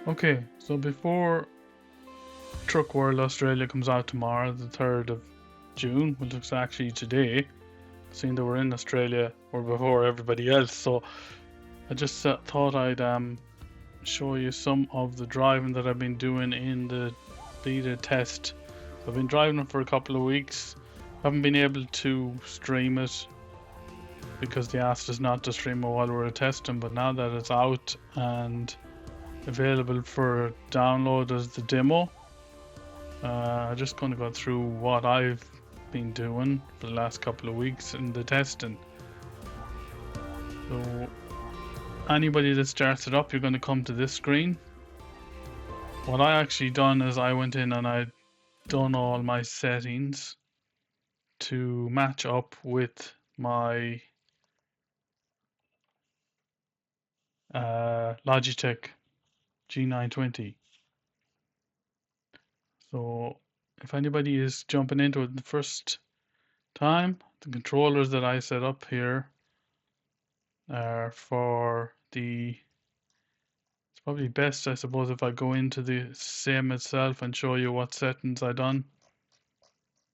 Okay, so before Truck World Australia comes out tomorrow, the 3rd of June, which is actually today, seeing that we're in Australia or before everybody else, so I just thought I'd show you some of the driving that I've been doing in the beta test. I've been driving it for a couple of weeks. Haven't been able to stream it because they asked us not to stream it while we were testing, but now that it's out and available for download as the demo, I'm just going to go through what I've been doing for the last couple of weeks in the testing. So anybody that starts it up, you're going to come to this screen. What I actually done is I went in and I done all my settings to match up with my Logitech G920. So if anybody is jumping into it the first time, the controllers that I set up here are for the, it's probably best I suppose if I go into the sim itself and show you what settings I done.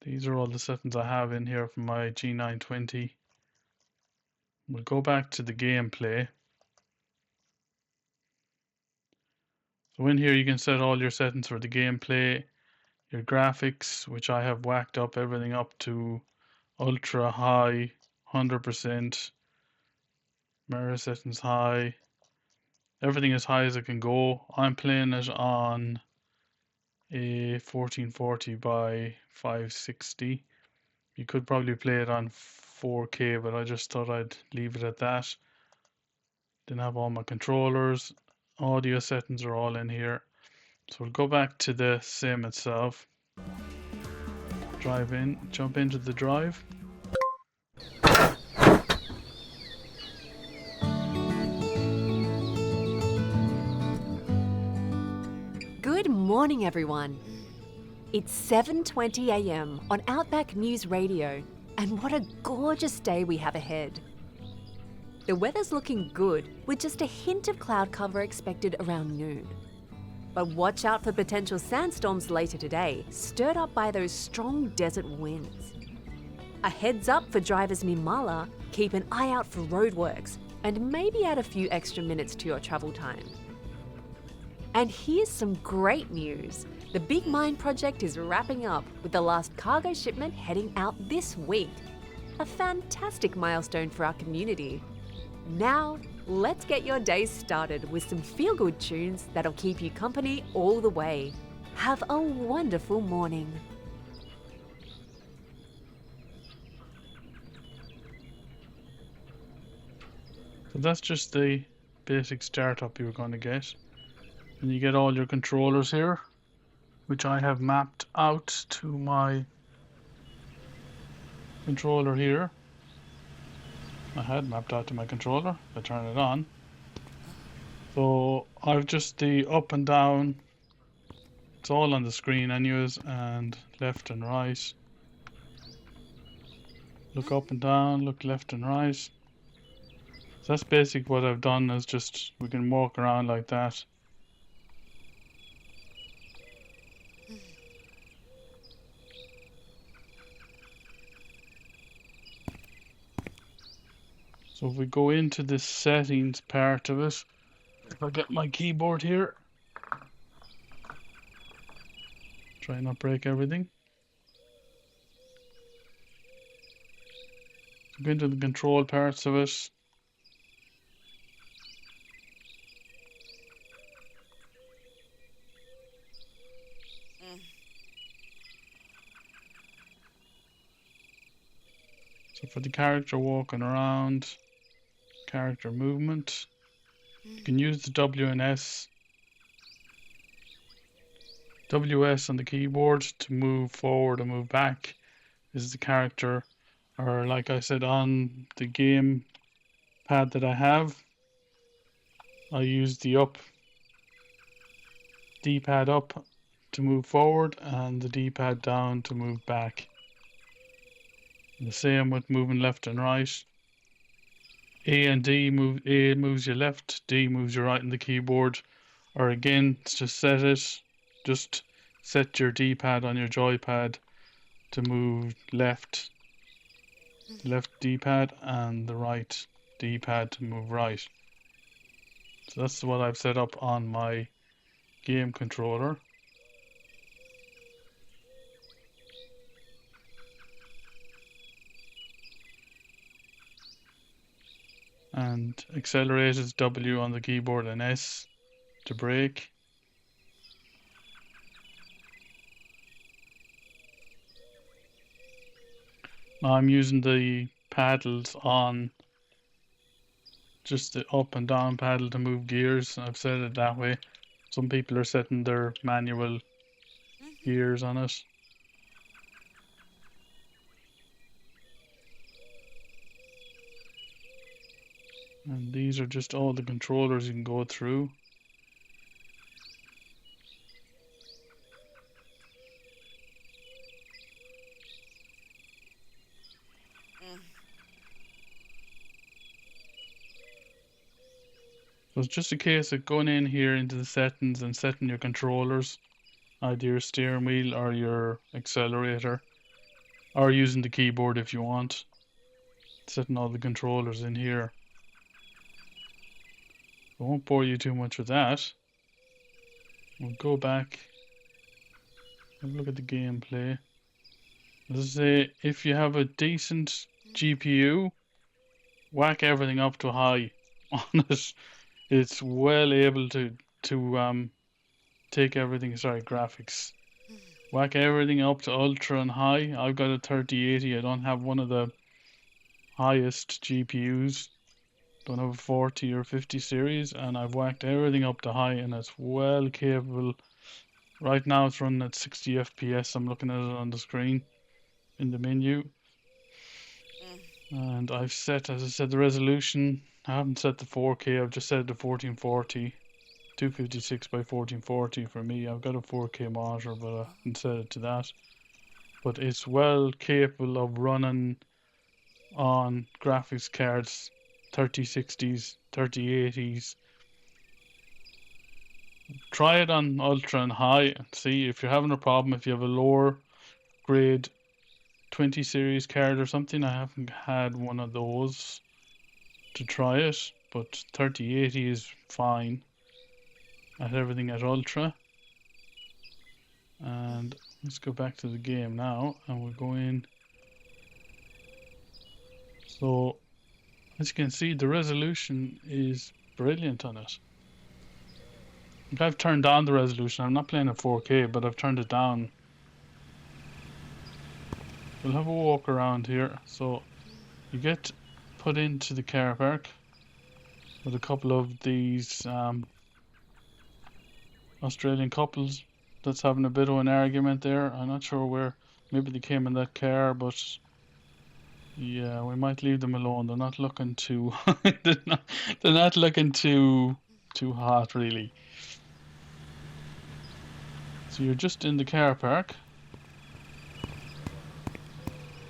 These are all the settings I have in here for my G920. We'll go back to the gameplay. So in here you can set all your settings for the gameplay, your graphics, which I have whacked up everything up to ultra high, 100%, mirror settings high, everything as high as it can go. I'm playing it on a 1440 by 560. You could probably play it on 4K, but I just thought I'd leave it at that. Then have all my controllers, audio settings are all in here. So we'll go back to the sim itself. Drive in, jump into the drive. Good morning, everyone. It's 7:20 a.m. on Outback News Radio, and what a gorgeous day we have ahead. The weather's looking good, with just a hint of cloud cover expected around noon. But watch out for potential sandstorms later today, stirred up by those strong desert winds. A heads up for drivers near Mala, keep an eye out for roadworks, and maybe add a few extra minutes to your travel time. And here's some great news. The Big Mine project is wrapping up, with the last cargo shipment heading out this week. A fantastic milestone for our community. Now, let's get your day started with some feel-good tunes that'll keep you company all the way. Have a wonderful morning. So that's just the basic startup you're going to get. And you get all your controllers here, which I have mapped out to my controller here. I had mapped out to my controller. If I turn it on. So I've just the up and down. It's all on the screen anyways, and left and right. Look up and down, look left and right. So that's basically what I've done, is just we can walk around like that. So if we go into the settings part of it, if I get my keyboard here, try not break everything. So go into the control parts of it. So for the character walking around, character movement, you can use the W and S. WS on the keyboard to move forward and move back is the character, or like I said on the game pad that I have, I use the up D-pad up to move forward and the D-pad down to move back. And the same with moving left and right. A and D A moves you left, D moves you right in the keyboard. Or again, just set it. Just set your D-pad on your joypad to move left D-pad, and the right D-pad to move right. So that's what I've set up on my game controller. And accelerate is W on the keyboard and S to brake. Now I'm using the paddles on just the up and down paddle to move gears. I've set it that way. Some people are setting their manual gears on it. And these are just all the controllers you can go through. So it's just a case of going in here into the settings and setting your controllers, either your steering wheel or your accelerator, or using the keyboard if you want. Setting all the controllers in here. I won't bore you too much with that. We'll go back and look at the gameplay. As I say, if you have a decent GPU, whack everything up to high on it. It's well able to take everything. Sorry, graphics. Whack everything up to ultra and high. I've got a 3080. I don't have one of the highest GPUs. Don't have a 40 or 50 series, and I've whacked everything up to high, and it's well capable. Right now it's running at 60 FPS. I'm looking at it on the screen in the menu. And I've set, as I said, the resolution. I haven't set the 4K, I've just set it to 1440. 256 by 1440 for me. I've got a 4K monitor, but I haven't set it to that. But it's well capable of running on graphics cards, 3060s, 3080s. Try it on ultra and high and see if you're having a problem. If you have a lower grade 20 series card or something, I haven't had one of those to try it, but 3080 is fine at everything at ultra. And let's go back to the game now, and we'll go in. So as you can see, the resolution is brilliant on it. I've turned down the resolution. I'm not playing at 4K, but I've turned it down. We'll have a walk around here. So you get put into the car park with a couple of these Australian couples that's having a bit of an argument there. I'm not sure where. Maybe they came in that car, but yeah, we might leave them alone. They're not looking too they're not looking too hot really. So you're just in the car park.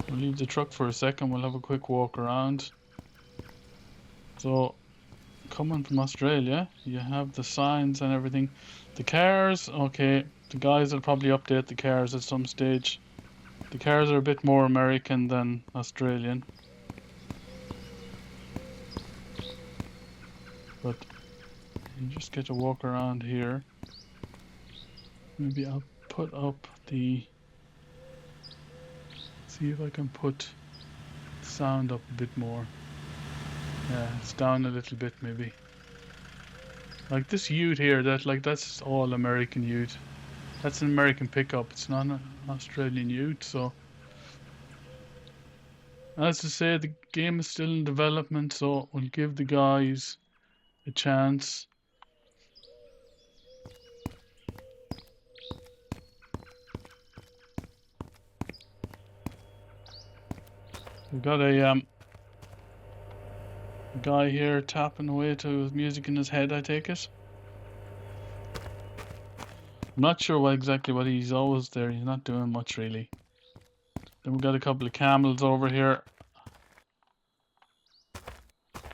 We'll leave the truck for a second. We'll have a quick walk around. So coming from Australia, you have the signs and everything. The cars, okay, the guys will probably update the cars at some stage. The cars are a bit more American than Australian. But you just get to walk around here. Maybe I'll put up the... See if I can put sound up a bit more. Yeah, it's down a little bit maybe. Like this ute here, that's all American ute. That's an American pickup. It's not an Australian ute, so as to say, the game is still in development, so we'll give the guys a chance. We've got a guy here tapping away to his music in his head, I take it. I'm not sure exactly what he's always there. He's not doing much really. Then we've got a couple of camels over here.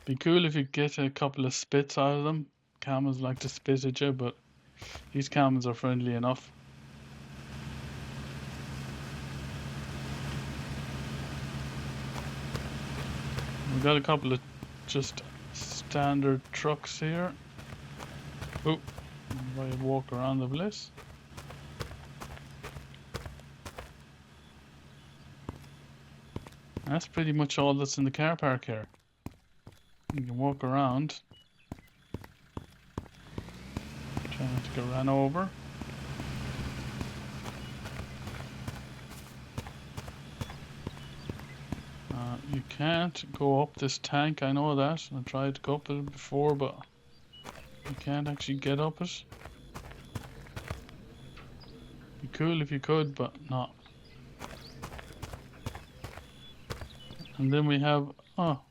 Be cool if you get a couple of spits out of them. camels like to spit at you, but these camels are friendly enough. We've got a couple of just standard trucks here. Oh, if I walk around the place. That's pretty much all that's in the car park here. You can walk around. Try not to get ran over. You can't go up this tank, I know that. I tried to go up it before, but you can't actually get up it. Be cool if you could, but not. And then we have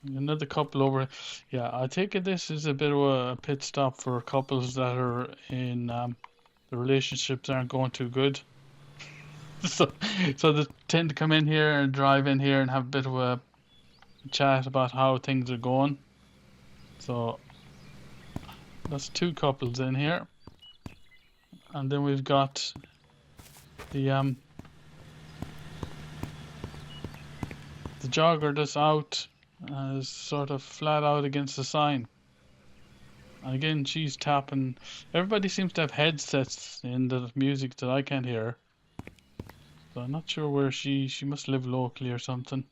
another couple over. Yeah, I take it this is a bit of a pit stop for couples that are in the relationships aren't going too good. So they tend to come in here and drive in here and have a bit of a chat about how things are going. So that's two couples in here. And then we've got the jogger that's out is sort of flat out against the sign. And again, she's tapping. Everybody seems to have headsets in the music that I can't hear. So I'm not sure where she must live locally or something.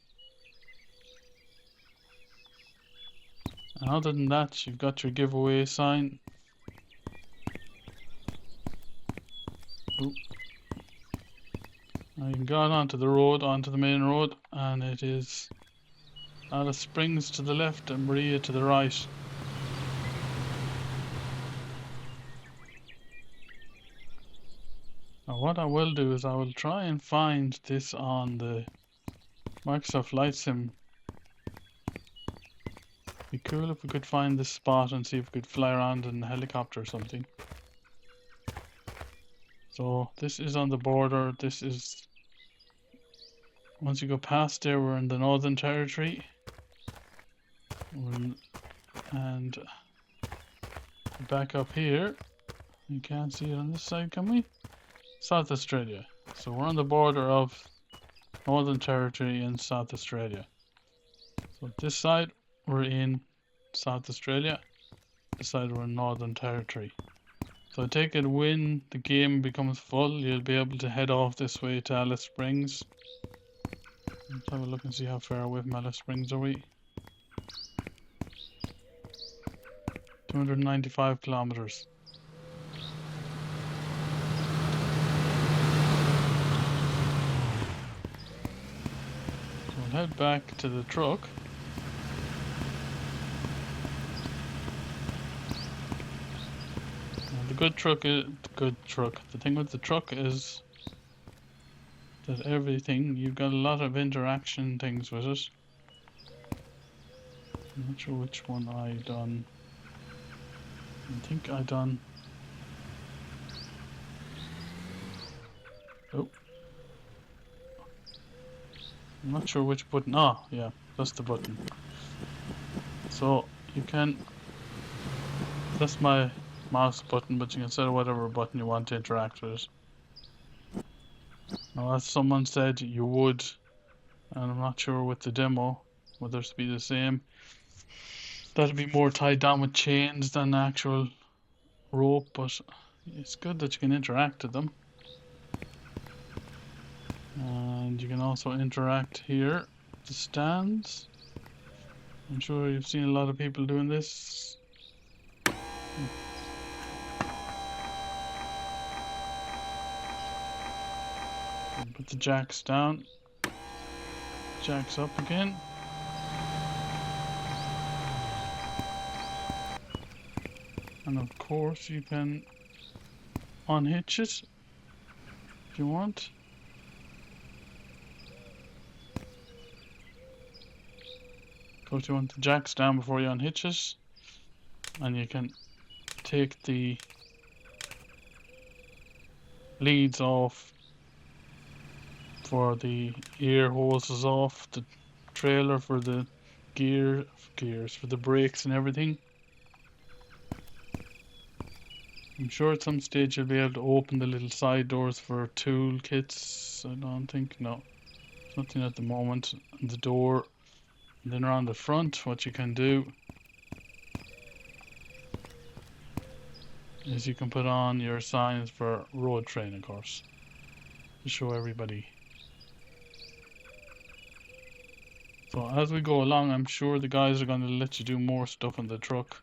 And other than that, you've got your giveaway sign. Oop. Now you can go onto the road, onto the main road, and it is Alice Springs to the left and Maria to the right. Now what I will do is I will try and find this on the Microsoft Flight Sim. Be cool if we could find this spot and see if we could fly around in a helicopter or something. So this is on the border. This is, once you go past there, we're in the Northern Territory. And back up here, you can't see it on this side, can we? South Australia. So we're on the border of Northern Territory and South Australia. So this side we're in South Australia, this side we're in Northern Territory. So I take it when the game becomes full, you'll be able to head off this way to Alice Springs. Let's have a look and see how far away from Alice Springs are we. 295 kilometers. So we'll head back to the truck. The thing with the truck is that you've got a lot of interaction things with it. I'm not sure which one I done. I think I done. Oh. I'm not sure which button. Ah, yeah, that's the button. So you can. That's my mouse button, but you can set whatever button you want to interact with it. Now, as someone said, you would, and I'm not sure with the demo whether it's be the same. That'd be more tied down with chains than actual rope, but it's good that you can interact with them. And you can also interact here, the stands. I'm sure you've seen a lot of people doing this. Put the jacks down, jacks up again. And of course you can unhitch it if you want. Of course you want the jacks down before you unhitch it. And you can take the leads off for the air hoses off the trailer for the gears for the brakes and everything. I'm sure at some stage you'll be able to open the little side doors for tool kits. I don't think, no, nothing at the moment. And the door, and then around the front, what you can do is you can put on your signs for road training course to show everybody. So as we go along, I'm sure the guys are going to let you do more stuff on the truck.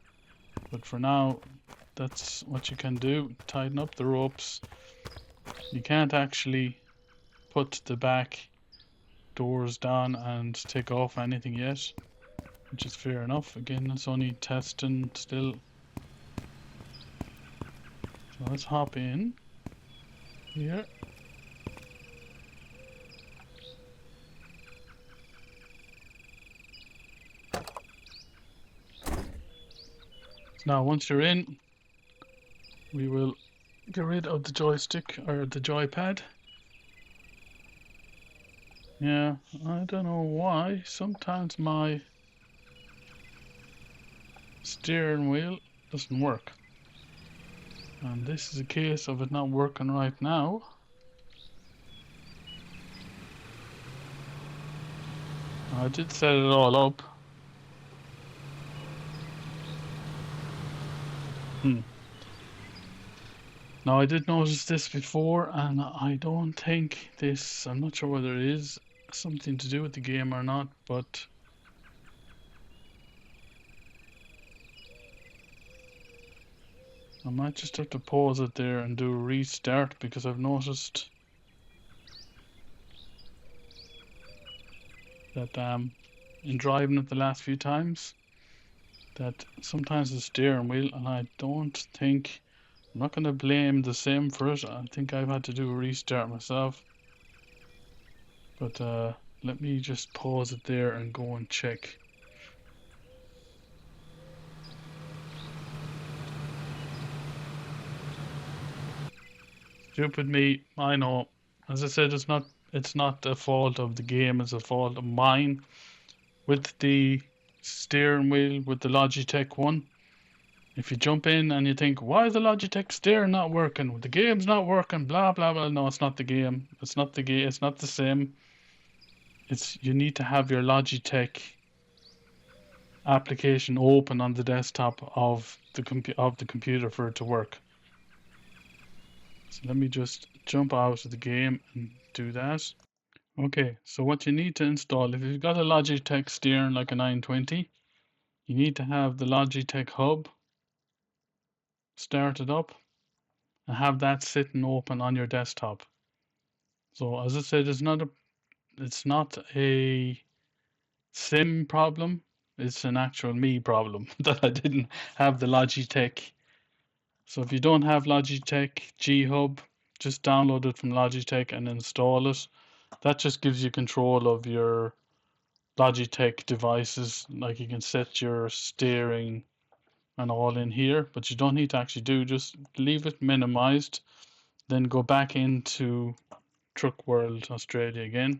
But for now, that's what you can do. Tighten up the ropes. You can't actually put the back doors down and take off anything yet, which is fair enough. Again, it's only testing still. So let's hop in here. Now, once you're in, we will get rid of the joystick or the joypad. Yeah, I don't know why. Sometimes my steering wheel doesn't work. And this is a case of it not working right now. I did set it all up. Now I did notice this before, and I don't think this, I'm not sure whether it is something to do with the game or not, but I might just have to pause it there and do a restart, because I've noticed that in driving it the last few times, that sometimes the steering wheel, and I don't think, I'm not going to blame the sim for it. I think I've had to do a restart myself. But let me just pause it there and go and check. Stupid me, I know. As I said, it's not a fault of the game, it's a fault of mine. With the steering wheel, with the Logitech one, if you jump in and you think, why is the Logitech steering not working? The game's not working, blah blah blah. No, it's not the game. It's not the game. It's not the same. It's, you need to have your Logitech application open on the desktop of the computer for it to work. So let me just jump out of the game and do that. Okay, so what you need to install, if you've got a Logitech steering like a 920, you need to have the Logitech hub started up and have that sitting open on your desktop. So as I said, it's not a sim problem, it's an actual me problem that I didn't have the Logitech. So if you don't have Logitech G Hub, just download it from Logitech and install it. That just gives you control of your Logitech devices. Like you can set your steering and all in here, but you don't need to actually just leave it minimized, then go back into Truck World Australia again.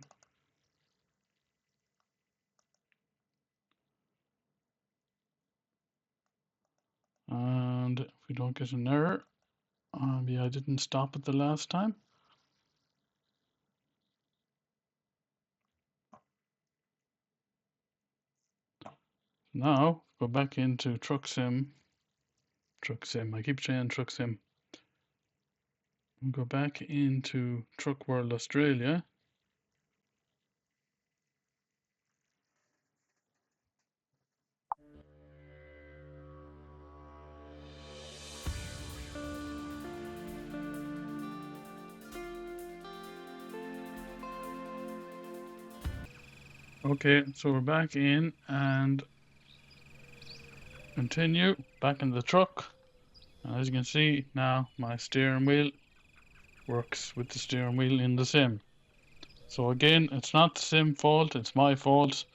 And if we don't get an error, maybe I didn't stop it the last time. Now go back into Truck Sim. I keep saying Truck Sim. Go back into Truck World Australia. Okay, so we're back in and continue back in the truck. And as you can see now, my steering wheel works with the steering wheel in the sim. So again, it's not the sim fault, it's my fault.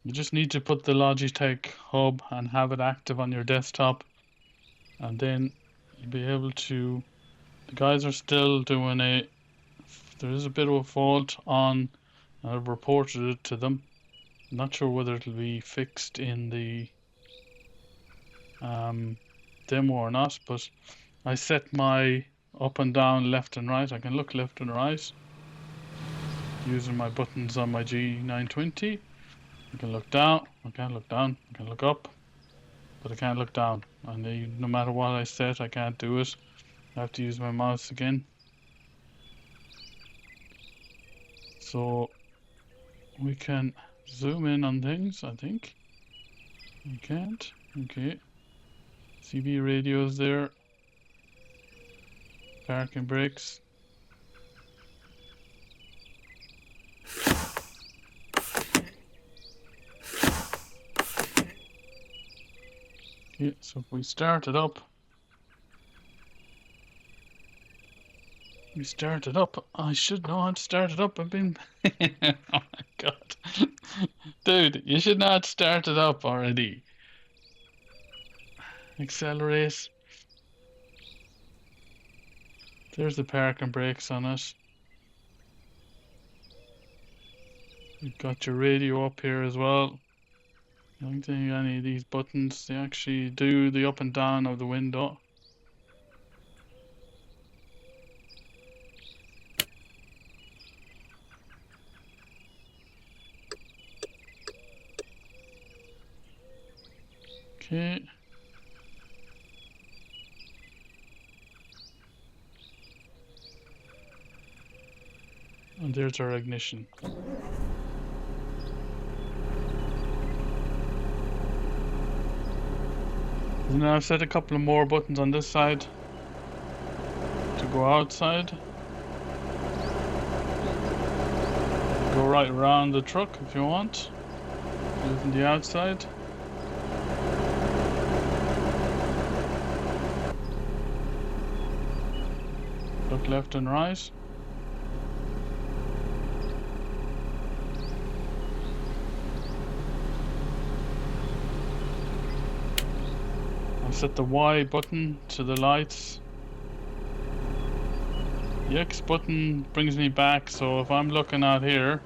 You just need to put the Logitech hub and have it active on your desktop, and then you'll be able to. The guys are still doing there is a bit of a fault on. I've reported it to them. I'm not sure whether it'll be fixed in the demo or not, but I set my up and down, left and right. I can look left and right using my buttons on my G920. I can look down. I can't look down. I can look up, but I can't look down. And no matter what I set, I can't do it. I have to use my mouse again. So we can zoom in on things, I think. We can't. Okay. CB radios there. Parking brakes. Okay, so if we start it up. I should know how to start it up. I've been. Oh my god. Dude, you should not start it up already. Accelerate. There's the parking brakes on it. You've got your radio up here as well. I don't think any of these buttons, they actually do the up and down of the window. Okay. And there's our ignition. And now I've set a couple of more buttons on this side to go outside. Go right around the truck if you want, using the outside. Look left and right. I'll set the Y button to the lights. The X button brings me back, so if I'm looking out here,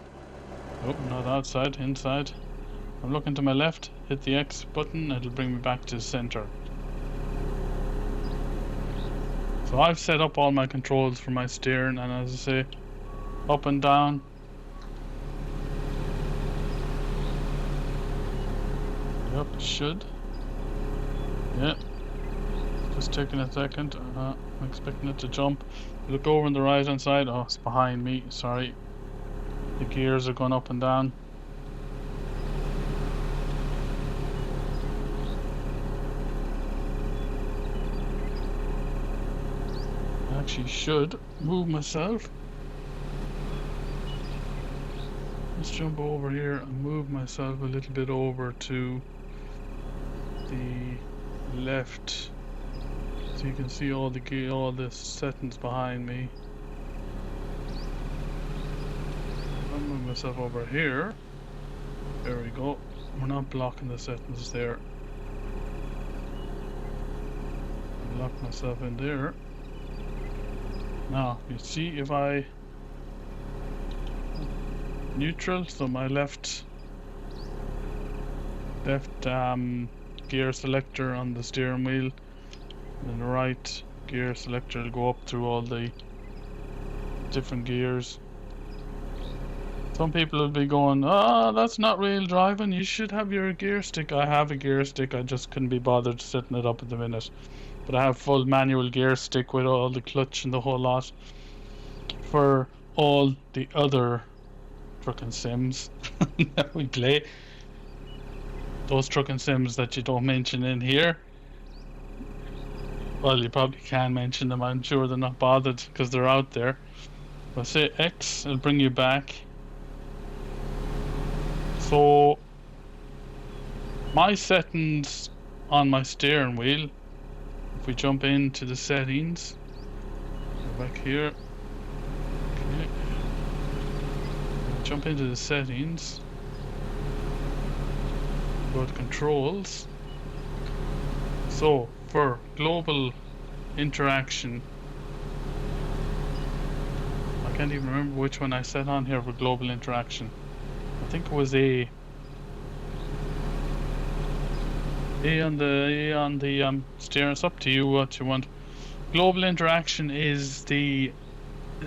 oh, not outside, inside. I'm looking to my left, hit the X button, it'll bring me back to center. So I've set up all my controls for my steering, and as I say, up and down. Yep, it should. Yeah. Just taking a second. I'm expecting it to jump. Look over on the right hand side. Oh, it's behind me. Sorry. The gears are going up and down. I actually should move myself. Let's jump over here and move myself a little bit over to the left, so you can see all the settings behind me. I'll move myself over here. There we go. We're not blocking the settings there. I'll lock myself in there. Now you see if I neutral, so my left gear selector on the steering wheel, and the right gear selector will go up through all the different gears. Some people will be going, "Oh, that's not real driving, you should have your gear stick." I have a gear stick, I just couldn't be bothered setting it up at the minute. But I have full manual gear stick with all the clutch and the whole lot for all the other trucking sims that we play. Those trucking sims that you don't mention in here, well, you probably can mention them. I'm sure they're not bothered because they're out there. But say X, it'll bring you back. So my settings on my steering wheel, if we jump into the settings, go back here, okay. Jump into the settings, go to controls. So for global interaction, I can't even remember which one I set on here for global interaction. I think it was A on the steering. It's up to you what you want. Global interaction is the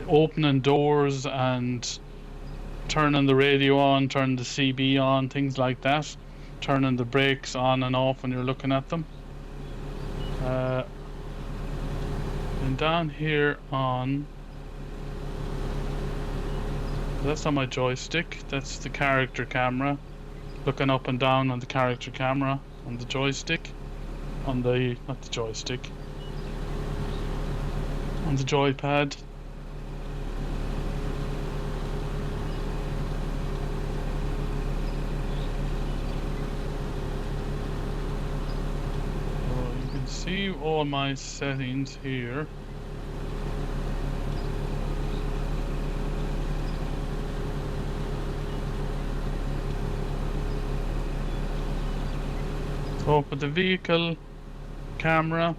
opening doors and turning the radio on, turning the CB on, things like that. Turning the brakes on and off when you're looking at them. And down here on... That's on my joystick. That's the character camera. Looking up and down on the character camera on the joystick. On the... not the joystick. On the joypad. See all my settings here. So for the vehicle camera,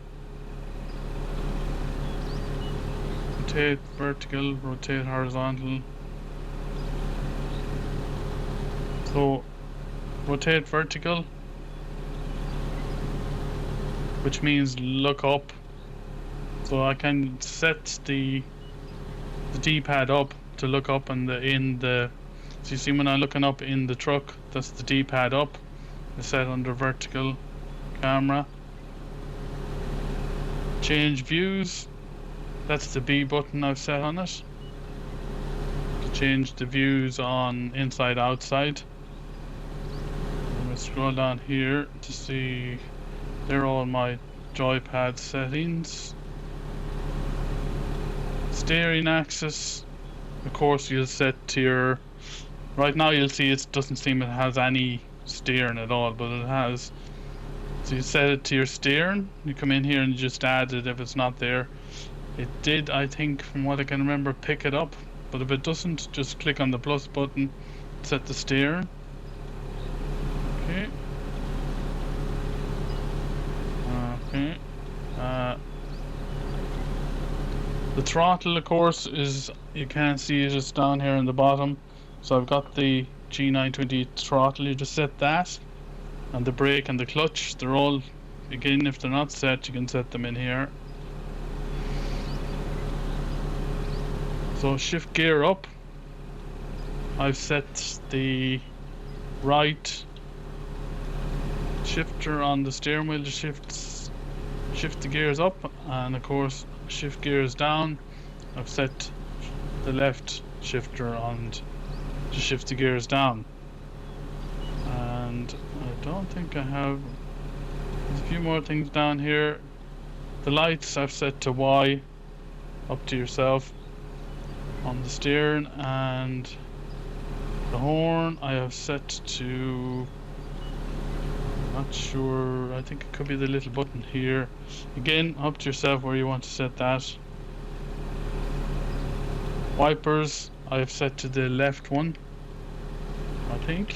rotate vertical, rotate horizontal. So rotate vertical, which means look up. So I can set the D-pad up to look up in the so you see when I'm looking up in the truck, that's the D-pad up. It's set under vertical camera. Change views, that's the B button I've set on it. To change the views on inside outside. I'm going to scroll down here to see. They're all my joypad settings. Steering axis, of course, you'll set to your... Right now you'll see it doesn't seem it has any steering at all, but it has. So you set it to your steering. You come in here and you just add it if it's not there. It did, I think, from what I can remember, pick it up. But if it doesn't, just click on the plus button, set the steering. Okay. Okay. The throttle, of course, is, you can't see it, it's down here in the bottom. So I've got the G920 throttle, you just set that. And the brake and the clutch, they're all, again, if they're not set, you can set them in here. So shift gear up, I've set the right shifter on the steering wheel to shift the gears up, and of course shift gears down. I've set the left shifter on to shift the gears down. And I don't think I have... There's a few more things down here. The lights I've set to Y, up to yourself, on the steering, and the horn I have set to... Not sure, I think it could be the little button here. Again, up to yourself where you want to set that. Wipers, I have set to the left one, I think.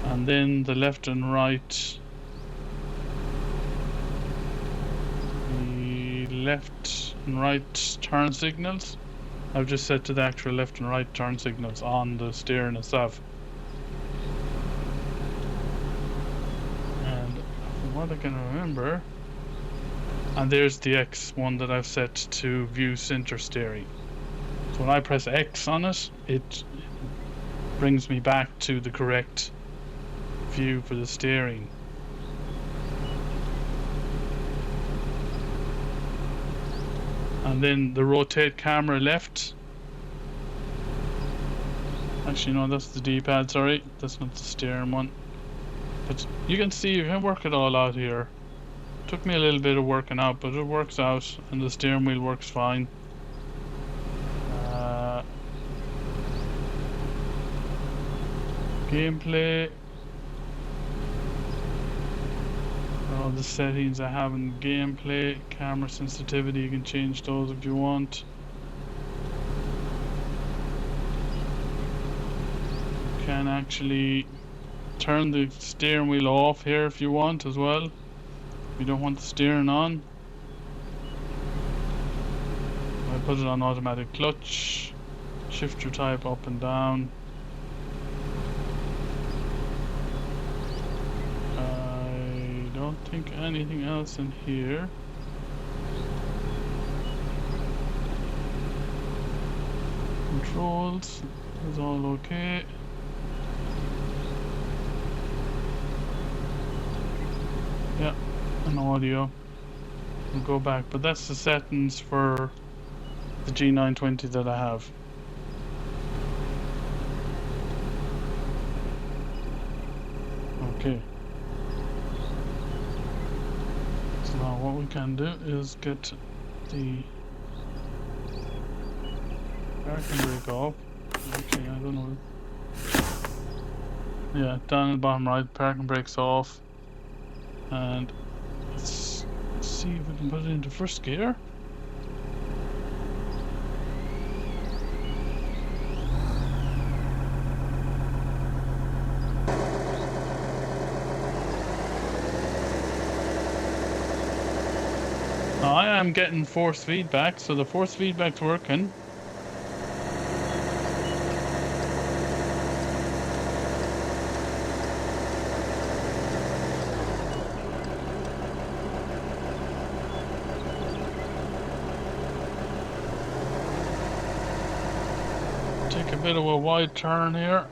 And then the left and right. The left and right turn signals, I've just set to the actual left and right turn signals on the steering itself. What I can remember, and there's the X one that I've set to view center steering. So when I press X on it, it brings me back to the correct view for the steering. And then the rotate camera left. Actually no, that's the D-pad, sorry, that's not the steering one. But you can see, you can work it all out here. Took me a little bit of working out, but it works out, and the steering wheel works fine. Gameplay. All the settings I have in gameplay. Camera sensitivity, you can change those if you want. You can actually turn the steering wheel off here if you want as well. If you don't want the steering on. I put it on automatic clutch. Shifter type up and down. I don't think anything else in here. Controls is all okay. Yeah, and audio. We'll go back, but that's the settings for the G920 that I have. Okay. So now what we can do is get the parking brake off. Actually, I don't know. Yeah, down at the bottom right, parking brake's off. And let's see if we can put it into first gear. Now I am getting force feedback, so the force feedback's working. Take a bit of a wide turn here.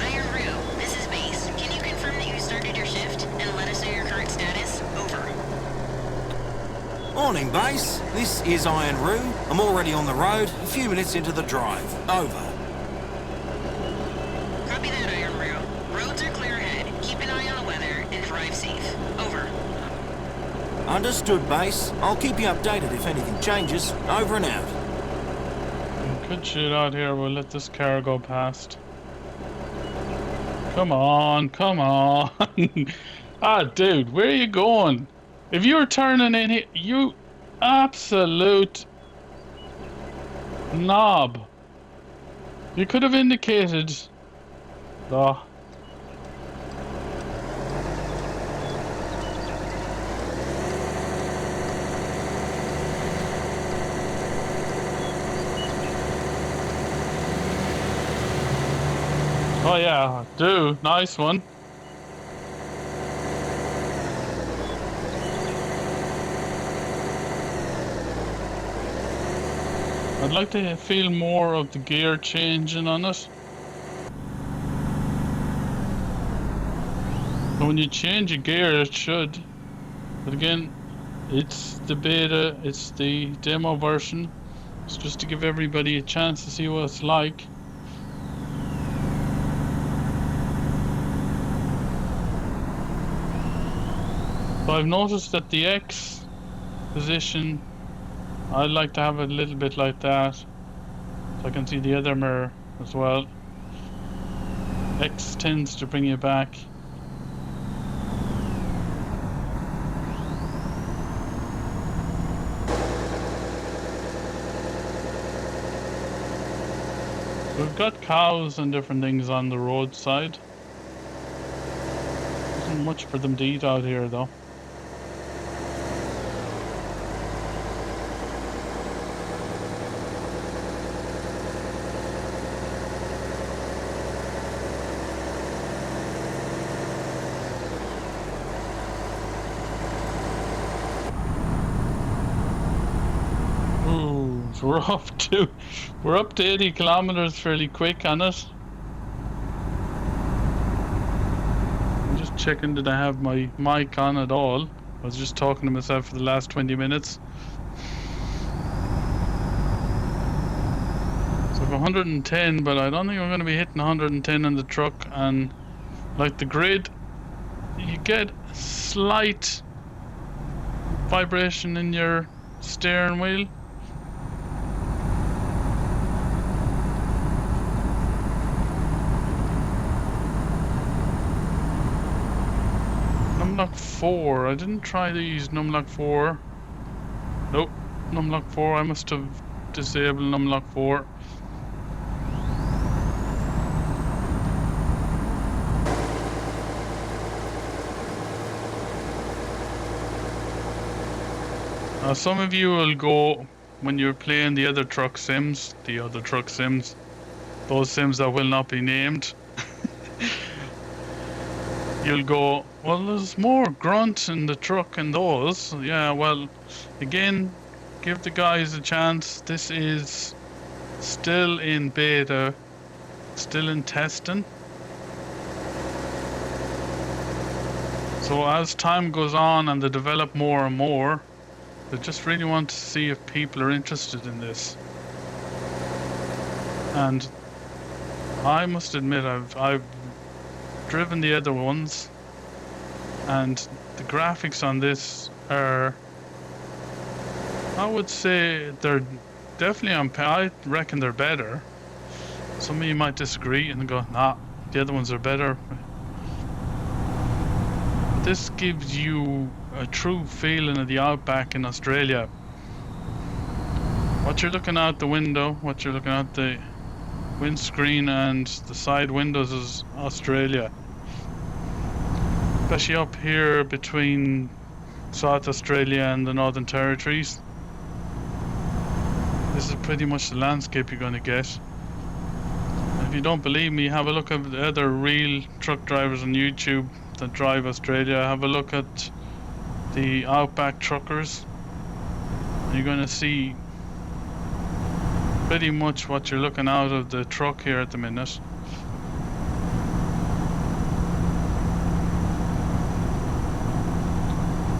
Iron Rue, this is Base. Can you confirm that you started your shift and let us know your current status? Over. Morning, Base. This is Iron Rue. I'm already on the road, a few minutes into the drive. Over. Copy that, Iron Rue. Roads are clear ahead. Keep an eye on the weather and drive safe. Over. Understood, Base. I'll keep you updated if anything changes. Over and out. Good shit out here. We'll let this car go past. Come on, come on. Ah, dude, where are you going? If you were turning in here, you absolute knob. You could have indicated. Oh. Oh yeah, dude, nice one. I'd like to feel more of the gear changing on it. So when you change a gear, it should. But again, it's the beta, it's the demo version. It's just to give everybody a chance to see what it's like. So I've noticed that the X position, I like to have it a little bit like that, so I can see the other mirror as well. X tends to bring you back. We've got cows and different things on the roadside. Isn't much for them to eat out here though. So we're up to 80 kilometers fairly quick on it. I'm just checking did I have my mic on at all. I was just talking to myself for the last 20 minutes. So 110, but I don't think we're going to be hitting 110 on the truck. And like the grid, you get slight vibration in your steering wheel. Numlock 4. I didn't try to use Numlock 4. Nope. Numlock 4. I must have disabled Numlock 4. Now some of you will go when you're playing the other truck sims, those sims that will not be named. you'll go, well, there's more grunt in the truck in those. Yeah, well, again, give the guys a chance. This is still in beta, still in testing. So as time goes on and they develop more and more, they just really want to see if people are interested in this. And I must admit, I've driven the other ones, and the graphics on this are, I would say they're definitely on par. I reckon they're better. Some of you might disagree and go, nah, the other ones are better. This gives you a true feeling of the outback in Australia. What you're looking out the window, what you're looking at the windscreen and the side windows is Australia. Especially up here between South Australia and the Northern Territories. This is pretty much the landscape you're going to get. If you don't believe me, have a look at the other real truck drivers on YouTube that drive Australia. Have a look at the Outback truckers. You're going to see pretty much what you're looking out of the truck here at the minute.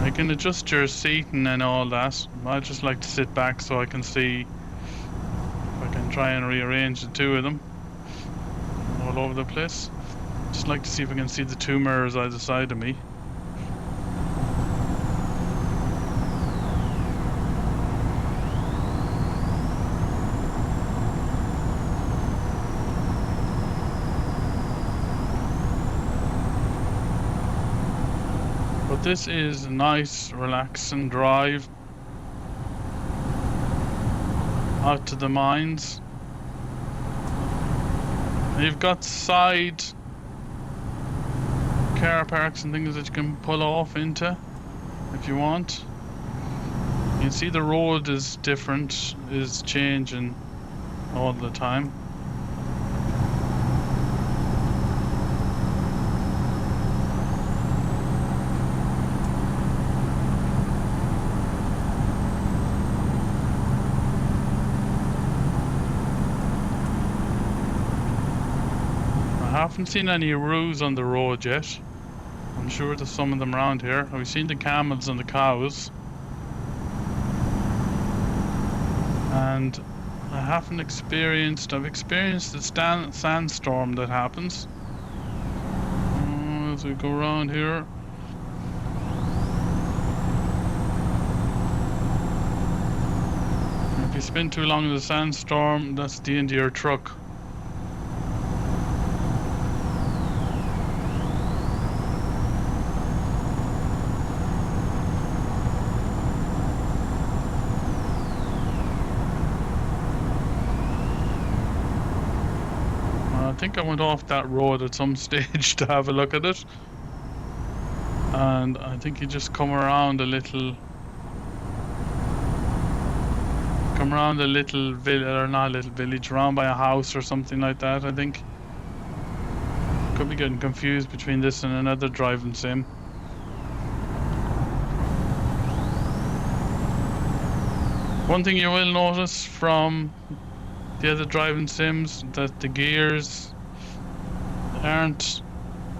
I can adjust your seating and all that. I just like to sit back so I can see if I can try and rearrange the two of them all over the place. Just like to see if I can see the two mirrors either side of me. But this is a nice, relaxing drive out to the mines. You've got side car parks and things that you can pull off into if you want. You can see the road is different, is changing all the time. I haven't seen any roos on the road yet. I'm sure there's some of them around here. We've seen the camels and the cows. And I haven't experienced, I've experienced the sandstorm that happens. As we go around here. If you spend too long in the sandstorm, that's the end of your truck. I think I went off that road at some stage to have a look at it, and I think you just come around a little village, or not a little village, around by a house or something like that. I think could be getting confused between this and another driving sim. One thing you will notice from the other driving sims, that the gears aren't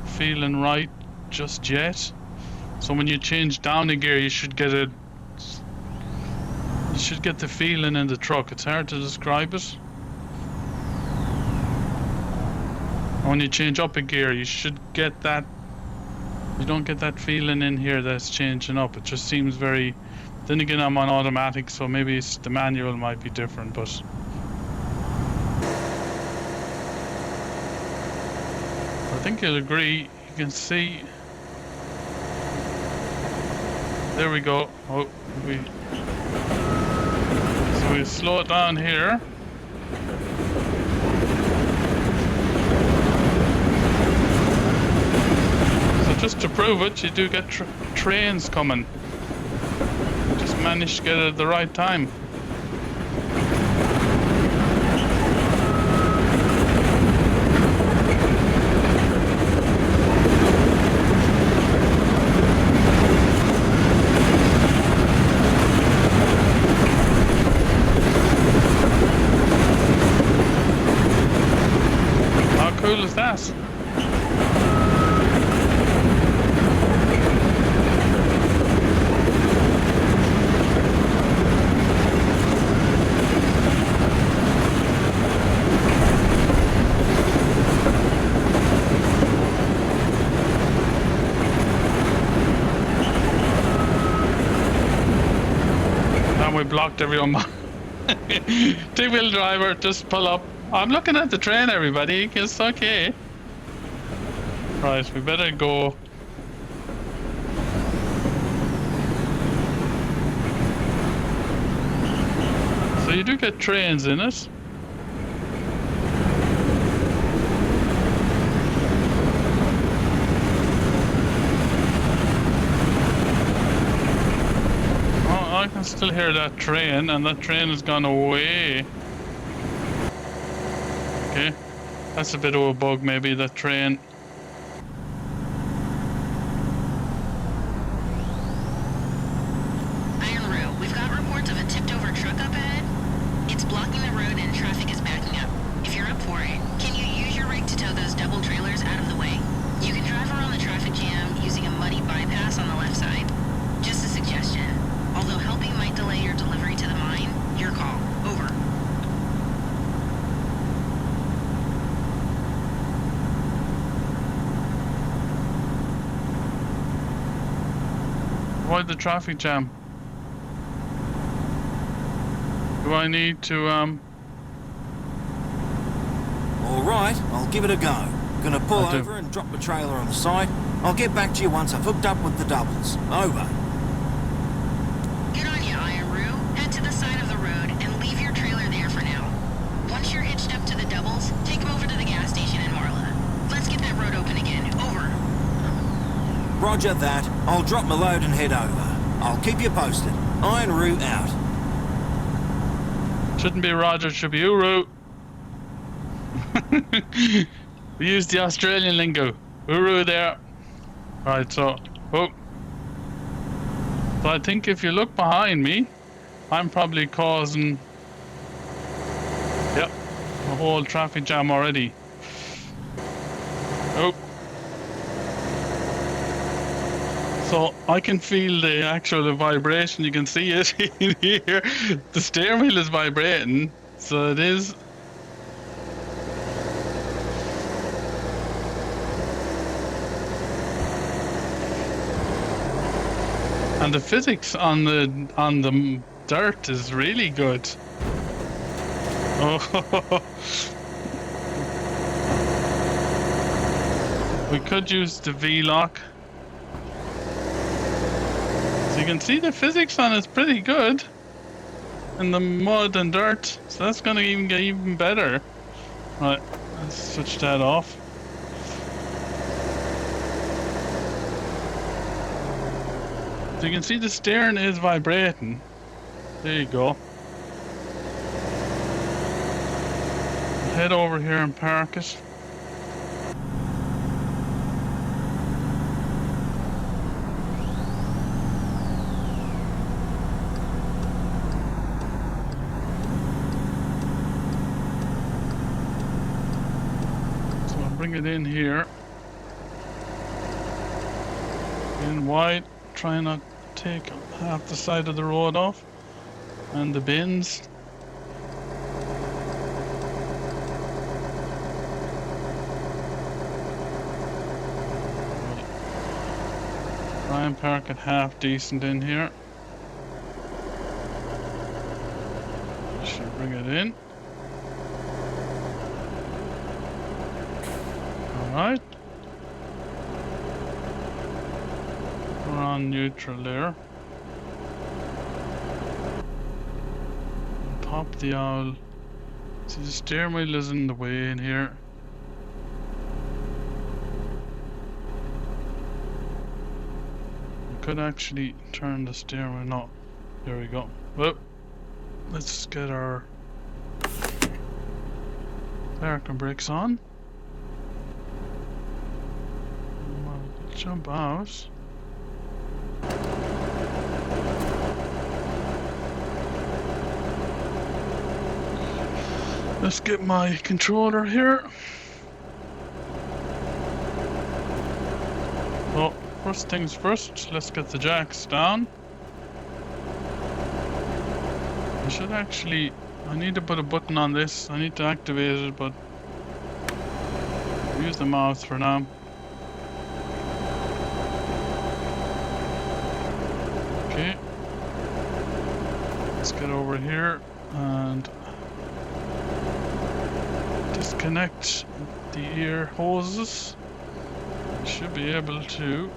feeling right just yet. So when you change down a gear, you should get the feeling in the truck. It's hard to describe it. And when you change up a gear, you should get that. You don't get that feeling in here that's changing up. It just seems very. Then again, I'm on automatic, so maybe the manual might be different, but. I think you'll agree. You can see. There we go. Oh, so we slow it down here. So just to prove it, you do get trains coming. Just managed to get it at the right time. blocked everyone. Two-wheel driver, just pull up. I'm looking at the train, everybody. It's okay. Right, we better go. So you do get trains in it. Oh, I can still hear that train, and that train has gone away. Okay, that's a bit of a bug, maybe, that train. Avoid the traffic jam. Do I need to, Alright, I'll give it a go. Gonna pull over and drop the trailer on the side. I'll get back to you once I've hooked up with the doubles. Over. Good on you, Iron Roo. Head to the side of the road and leave your trailer there for now. Once you're hitched up to the doubles, take them over to the gas station in Marla. Let's get that road open again. Over. Roger that. I'll drop my load and head over. I'll keep you posted. Iron Roo out. Shouldn't be Roger, should be Uru. We use the Australian lingo. Uru there. Right, so, oh. So I think if you look behind me, I'm probably causing, yep, a whole traffic jam already. Oh. So I can feel the actual vibration. You can see it in here. The steering wheel is vibrating, so it is. And the physics on the dirt is really good. Oh, we could use the V-lock. So you can see the physics on it's pretty good in the mud and dirt, so that's gonna even get even better. Right, let's switch that off. So you can see the steering is vibrating. There you go. Head over here and park it. Bring it in here. In wide, try not to take half the side of the road off. And the bins. Try and park it half decent in here. Should bring it in. Alright. We're on neutral there. Pop the owl. See, the steering wheel is in the way in here. We could actually turn the steering wheel. No. There we go. Well, let's get our parking brakes on. Jump out. Let's get my controller here. So, first things first, let's get the jacks down. I should actually, I need to put a button on this. I need to activate it, but use the mouse for now. get over here and disconnect the ear hoses. We should be able to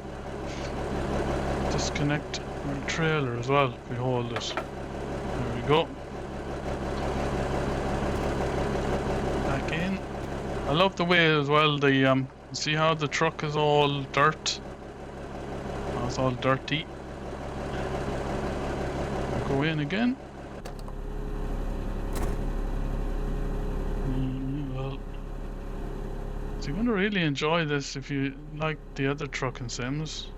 disconnect our trailer as well if we hold it. There we go. Back in. I love the way as well the see how the truck is all dirt? Oh, it's all dirty. Go in again. Well, so you're going to really enjoy this if you like the other trucking sims.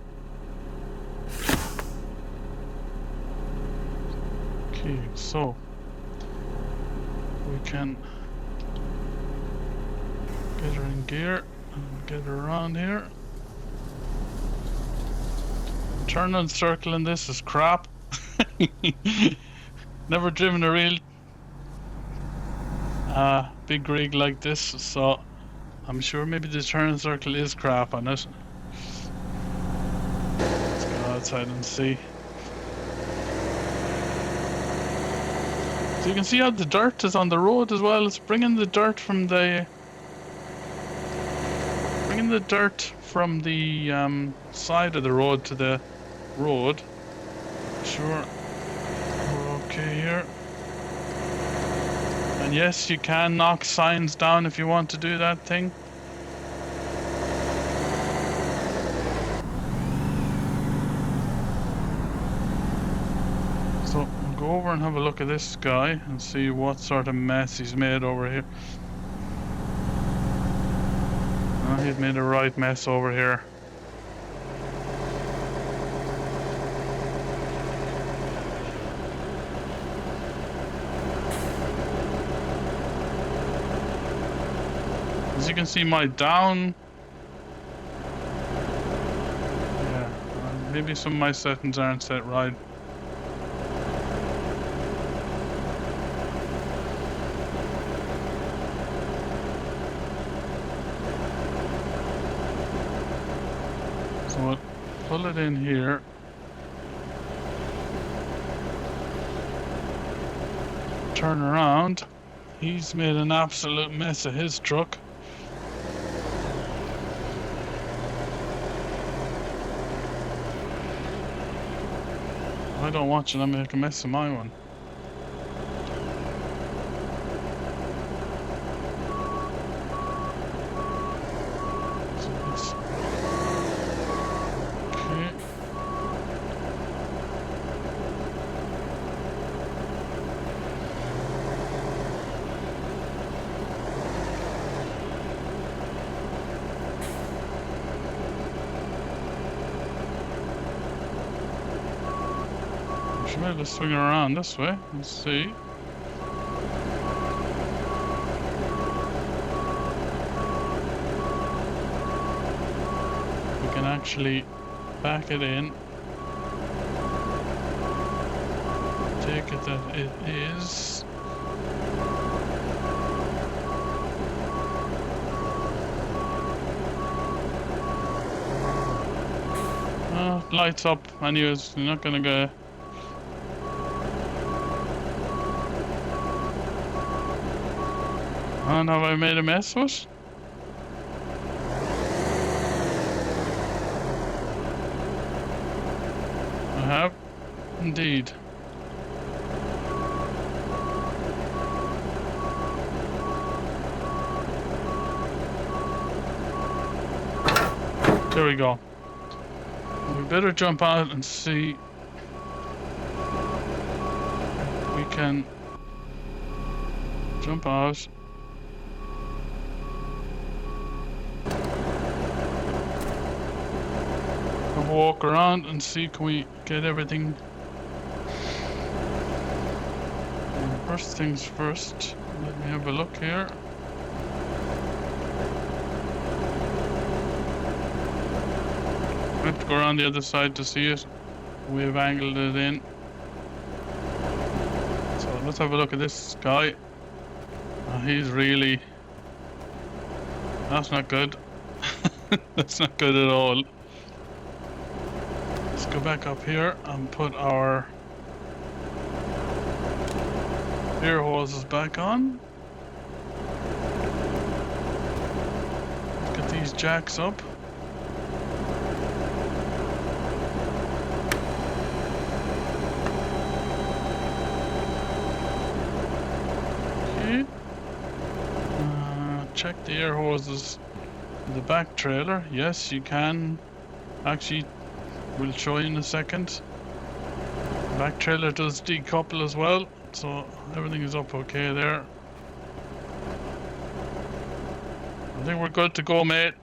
Okay, so we can get her in gear and get her around here. Turn and circle in this is crap. Never driven a real big rig like this, so I'm sure maybe the turn and circle is crap on it. Let's go outside and see. So you can see how the dirt is on the road as well. It's bringing the dirt from the side of the road to the road. Sure, we're okay here. And yes, you can knock signs down if you want to do that thing. So we'll go over and have a look at this guy and see what sort of mess he's made over here. Oh, he's made a right mess over here. As you can see, my down. Yeah, maybe some of my settings aren't set right. So I'll pull it in here. Turn around. He's made an absolute mess of his truck. I don't want you to make a mess of my one. Okay. Should be able to swing around this way and see. We can actually back it in. Take it that it is. Oh, lights up. Anyways, you're not gonna go. And have I made a mess of it? I have, indeed. There we go. We better jump out and see if we can jump out. Have a walk around and see can we get everything. And first things first, let me have a look here. I have to go around the other side to see it. We've angled it in. So let's have a look at this guy. He's really... That's not good. That's not good at all. Let's go back up here and put our Air hose is back on. Let's get these jacks up. Okay. Check the air hoses in the back trailer. Yes, you can. Actually, we'll show you in a second. Back trailer does decouple as well, so everything is up okay there. I think we're good to go, mate.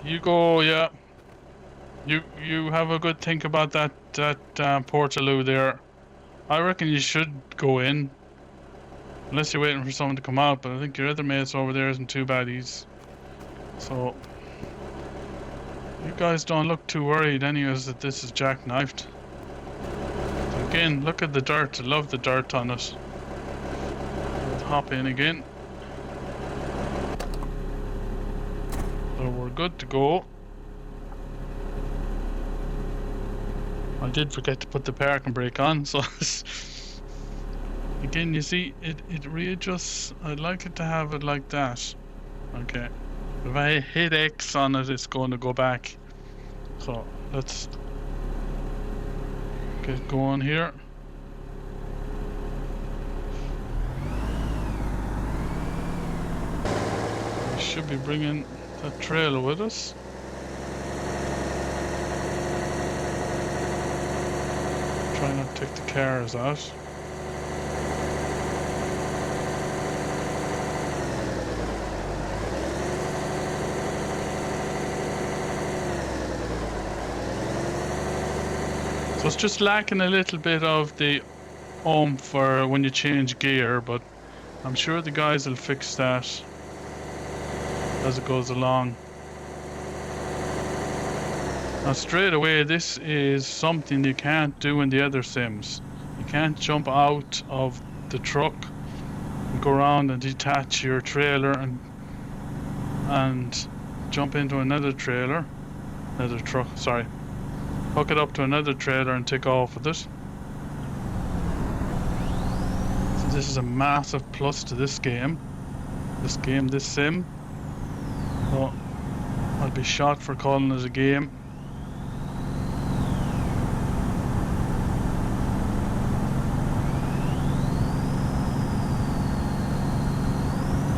You go, yeah. You have a good think about that portaloo there. I reckon you should go in, unless you're waiting for someone to come out. But I think your other mates over there isn't too bad. So you guys don't look too worried, anyways, that this is jackknifed. Again, look at the dirt. I love the dirt on it. Let's hop in again. So we're good to go. I did forget to put the parking brake on, so again, you see, it readjusts. I'd like it to have it like that. Okay. If I hit X on it, it's going to go back. So let's get going here. We should be bringing that trailer with us. Try not to take the cars out. So it's just lacking a little bit of the oomph for when you change gear, but I'm sure the guys will fix that as it goes along. Now straight away, this is something you can't do in the other sims. You can't jump out of the truck and go around and detach your trailer and jump into another trailer, another truck, sorry. Hook it up to another trailer and take off with it. So this is a massive plus to this game. This sim. So I'll be shot for calling it a game.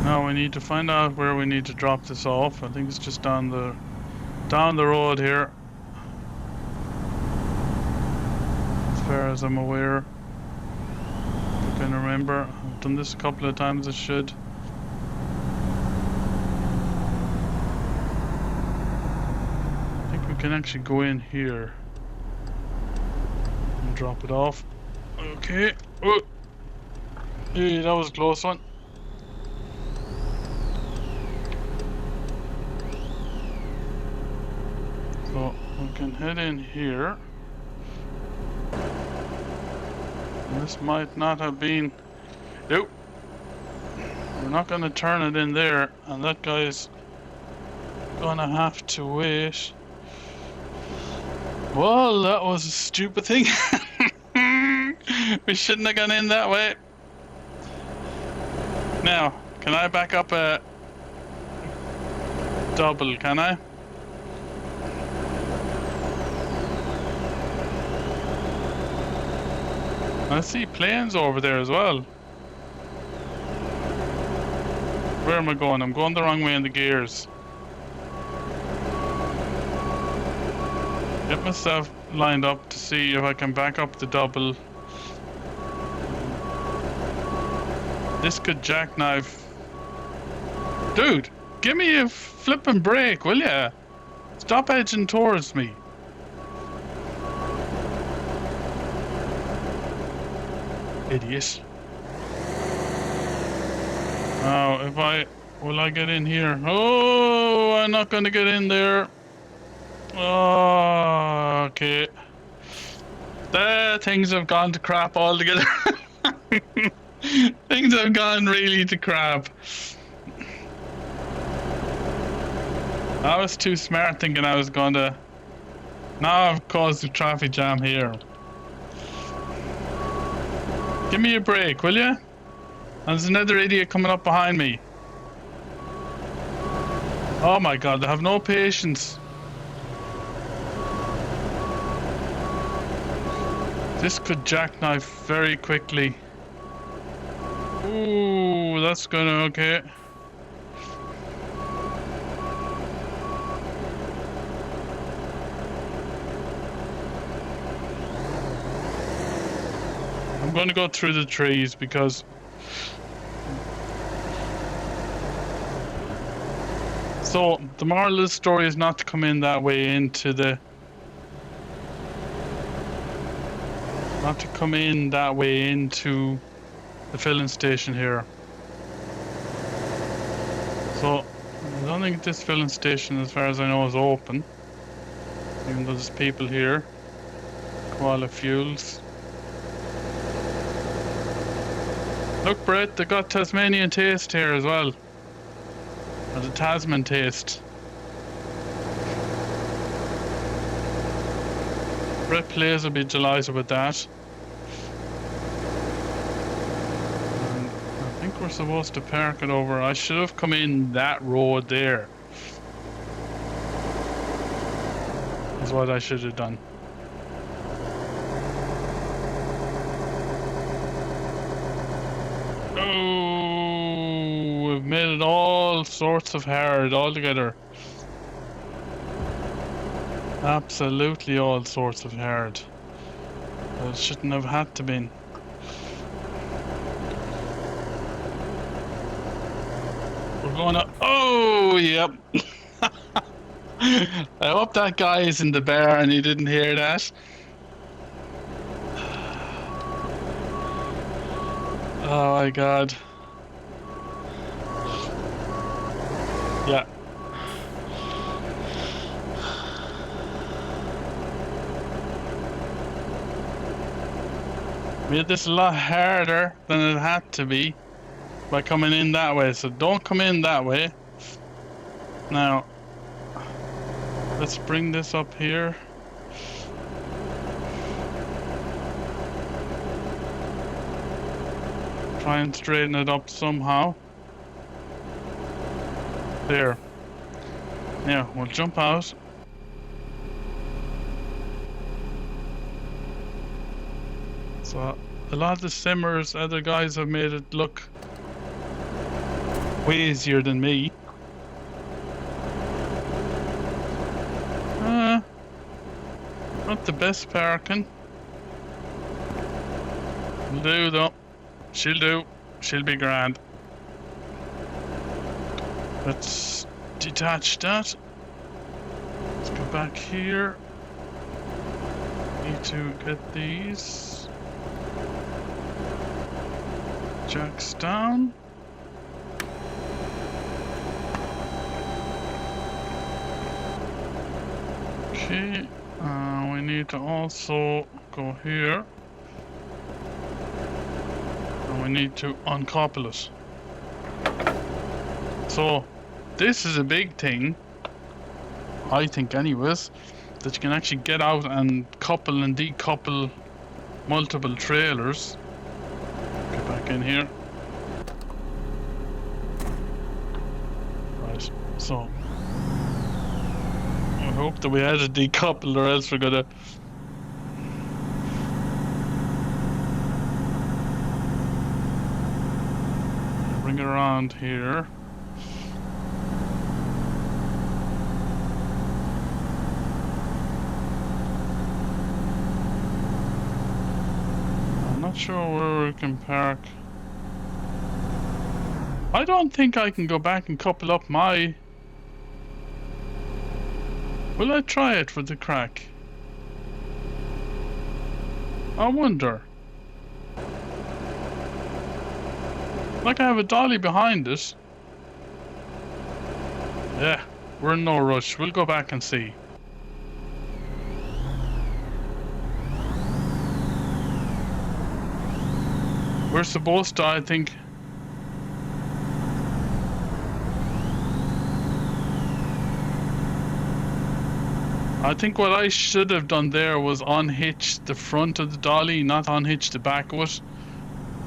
Now we need to find out where we need to drop this off. I think it's just down the road here. As far as I'm aware. I can remember. I've done this a couple of times, I should. I think we can actually go in here and drop it off. Okay. Oh. Hey, that was a close one. So we can head in here. And this might not have been... Nope. We're not going to turn it in there, and that guy's gonna have to wait. Well, that was a stupid thing. We shouldn't have gone in that way. Now, can I back up a double, can I? I see planes over there as well. Where am I going? I'm going the wrong way in the gears. Get myself lined up to see if I can back up the double. This could jackknife. Dude, give me a flipping brake, will ya? Stop edging towards me. Idiot. Now, will I get in here? Oh, I'm not gonna get in there. Oh, okay. Things have gone to crap altogether. Things have gone really to crap. I was too smart thinking I was gonna... Now I've caused a traffic jam here. Give me a break, will ya? There's another idiot coming up behind me. Oh my god, I have no patience. This could jackknife very quickly. Ooh, that's gonna okay. I'm gonna go through the trees because so the moral of the story is not to come in that way into the the filling station here. So I don't think this filling station, as far as I know, is open. Even though there's people here. Koala Fuels. Look, Brett, they got Tasmanian Taste here as well. Or the Tasman Taste. Brett Plays will be delighted with that. And I think we're supposed to park it over. I should have come in that road there. Is what I should have done. Oh, we've made it all sorts of hard altogether. Absolutely all sorts of hard. But it shouldn't have had to been. We're gonna. Oh, yep. I hope that guy is in the bar and he didn't hear that. Oh my god. Yeah. Made this a lot harder than it had to be by coming in that way, so don't come in that way. Now, let's bring this up here. Try and straighten it up somehow. There. Yeah, we'll jump out. So a lot of the simmers, other guys have made it look way easier than me. Not the best parking. Will do though. She'll do. She'll be grand. Let's detach that. Let's go back here. Need to get these jacks down. Okay, we need to also go here. And we need to uncouple it. So, this is a big thing, I think anyways, that you can actually get out and couple and decouple multiple trailers. Get back in here. Right, so I hope that we had a decouple or else we're gonna bring it around here. Not sure where we can park. I don't think I can go back and couple up my... Will I try it for the crack? I wonder. Like I have a dolly behind it. Yeah, we're in no rush. We'll go back and see. We're supposed to, I think. I think what I should have done there was unhitch the front of the dolly, not unhitch the back of it.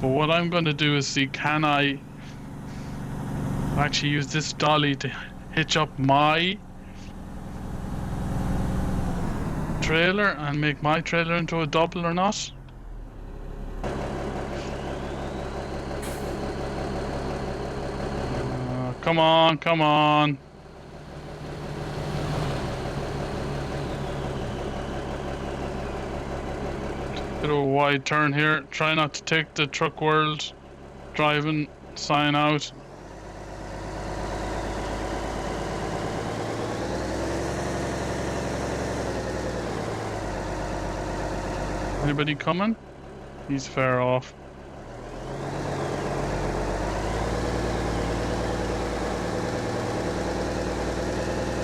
But what I'm going to do is see, can I actually use this dolly to hitch up my trailer and make my trailer into a double or not? Come on, come on. Bit of a wide turn here. Try not to take the truck world driving sign out. Anybody coming? He's fair off.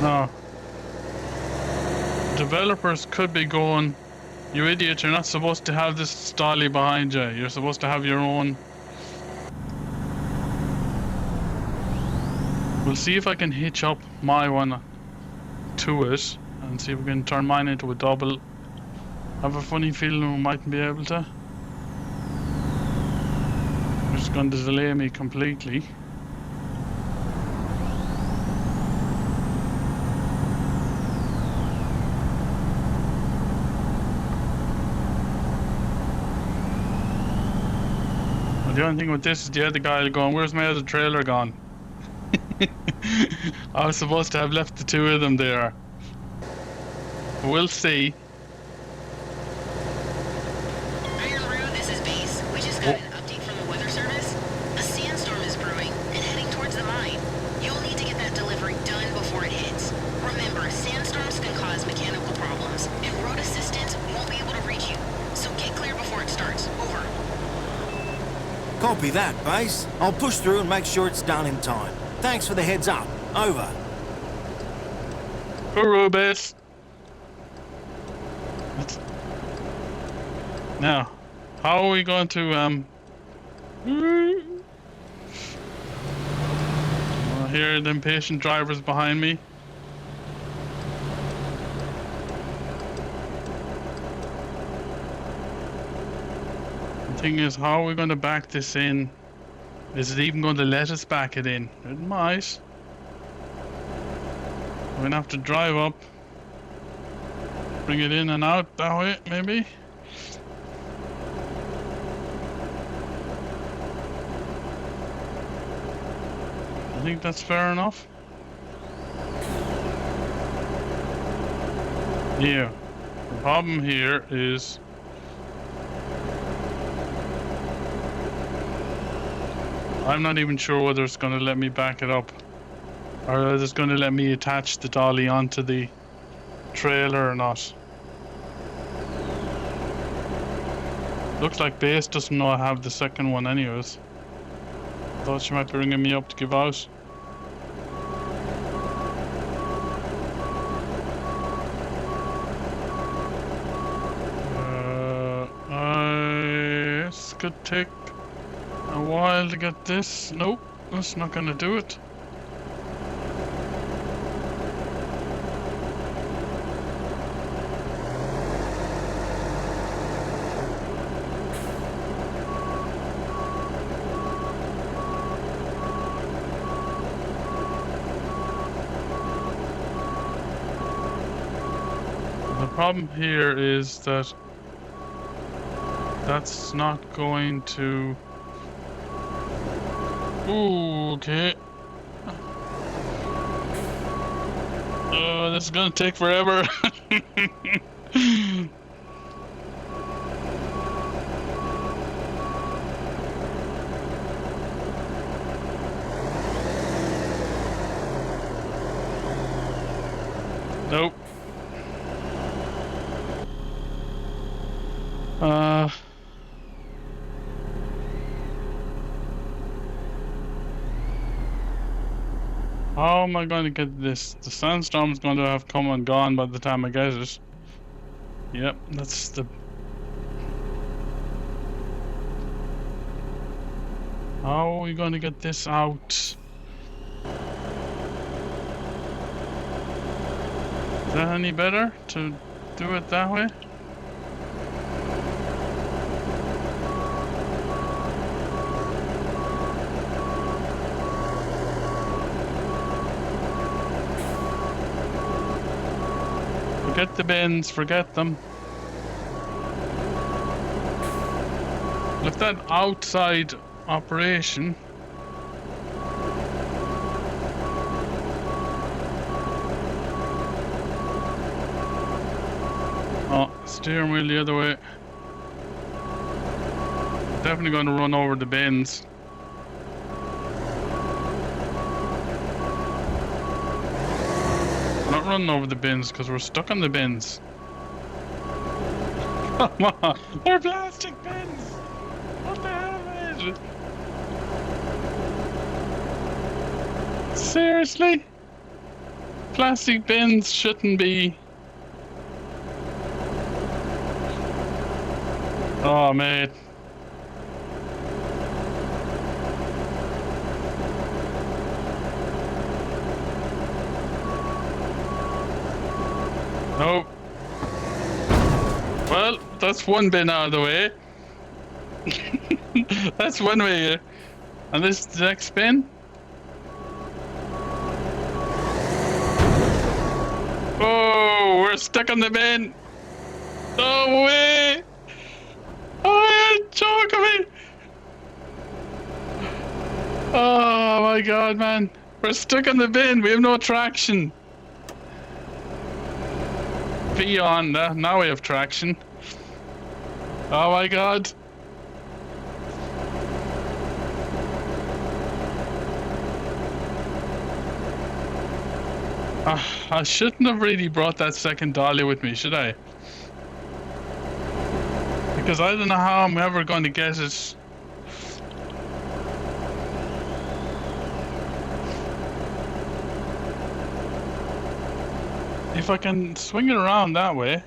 No. Developers could be going, you idiot, you're not supposed to have this dolly behind you. You're supposed to have your own. We'll see if I can hitch up my one to it and see if we can turn mine into a double. I have a funny feeling we mightn't be able to. It's going to delay me completely. The only thing with this is the other guy going, where's my other trailer gone? I was supposed to have left the two of them there. We'll see. Iron Roo, this is Base. We just got an update from the weather service. A sandstorm is brewing and heading towards the mine. You'll need to get that delivery done before it hits. Remember, sandstorms can cause mechanical problems, and road assistance won't be able to reach you. So get clear before it starts. Over. Copy that, Base. I'll push through and make sure it's done in time. Thanks for the heads up. Over. Hooroo, Base. Now, how are we going to, I hear the impatient drivers behind me. The thing is, how are we going to back this in? Is it even going to let us back it in? It might. We're going to have to drive up. Bring it in and out that way, maybe? I think that's fair enough. Yeah. The problem here is I'm not even sure whether it's going to let me back it up or whether it's going to let me attach the dolly onto the trailer or not. Looks like Base doesn't know I have the second one anyways. Thought she might be ringing me up to give out. This could take a while to get this. Nope, that's not gonna do it. The problem here is that that's not going to... Ooh, okay. This is gonna take forever. Nope. How am I going to get this? The Sandstorm's going to have come and gone by the time I get it. Yep, that's the... How are we going to get this out? Is that any better to do it that way? Forget the bins, forget them. If that outside operation. Oh, steering wheel the other way. Definitely going to run over the bins. We're not running over the bins because we're stuck on the bins. Come on, they're plastic bins. What the hell is it? Seriously? Plastic bins shouldn't be. Oh, mate. Nope. Well, that's one bin out of the way. That's one way. And this is the next bin. Oh, we're stuck on the bin. No way. Oh, you're joking me. Oh my god, man. We're stuck on the bin. We have no traction. V on. Now we have traction. Oh my god. I shouldn't have really brought that second dolly with me, should I? Because I don't know how I'm ever going to get it. If I can swing it around that way.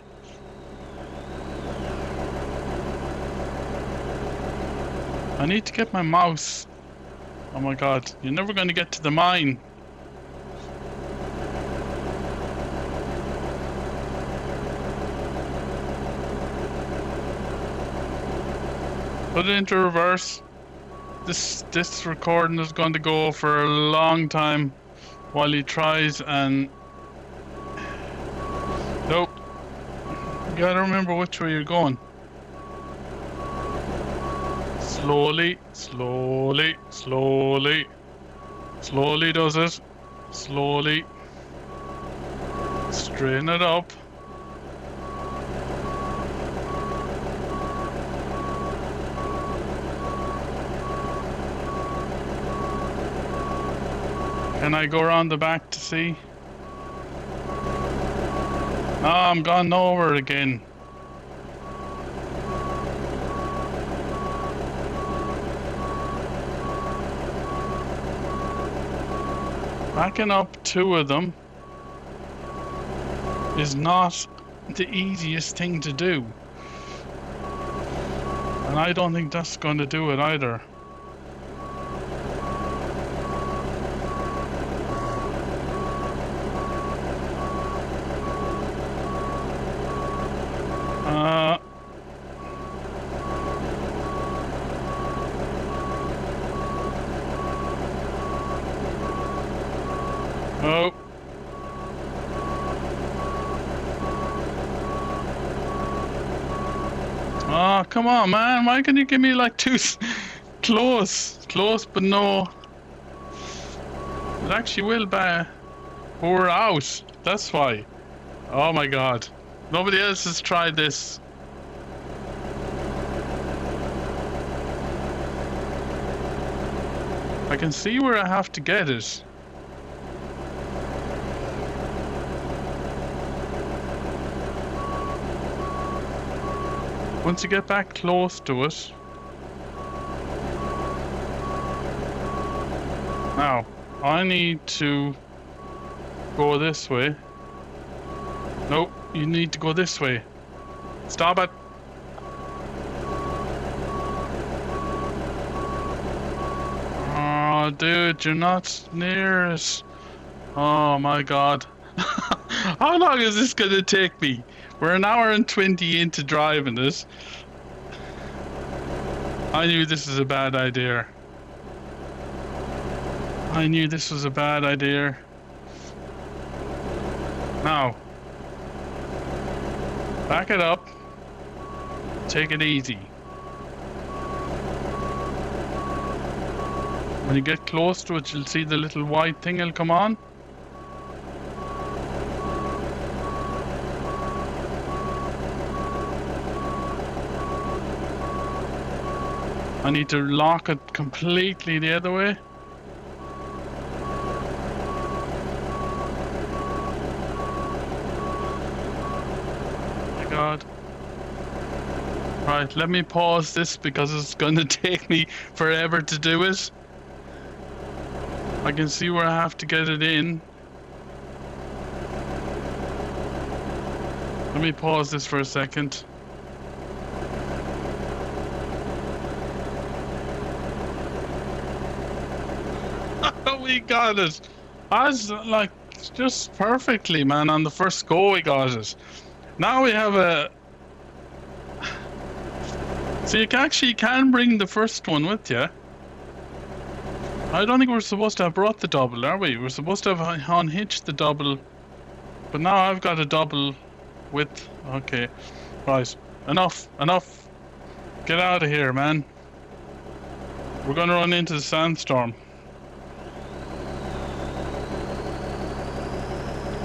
I need to get my mouse. Oh my god, you're never going to get to the mine. Put it into reverse. This recording is going to go for a long time while he tries and... Nope. You gotta remember which way you're going. Slowly, slowly, slowly. Slowly does it. Slowly. Straighten it up. Can I go around the back to see? Oh, I'm gone over again. Backing up two of them is not the easiest thing to do. And I don't think that's going to do it either. Oh. Oh, come on, man. Why can you give me like two close, but no. It actually will be. We're out. That's why. Oh my god. Nobody else has tried this. I can see where I have to get it. Once you get back close to it. Now, I need to go this way. Nope, you need to go this way. Stop it. Oh, dude, you're not near it. Oh my god. How long is this gonna take me? We're an hour and 20 into driving this. I knew this was a bad idea. I knew this was a bad idea. Now. Back it up. Take it easy. When you get close to it, you'll see the little white thing will come on. I need to lock it completely the other way. Oh my God. Right, let me pause this because it's going to take me forever to do it. I can see where I have to get it in. Let me pause this for a second. We got it. I was like just perfectly, man. On the first go, we got it. Now we have a. So you actually can bring the first one with you. I don't think we're supposed to have brought the double, are we? We're supposed to have unhitched the double. But now I've got a double with... Okay. Right. Enough. Enough. Get out of here, man. We're going to run into the sandstorm.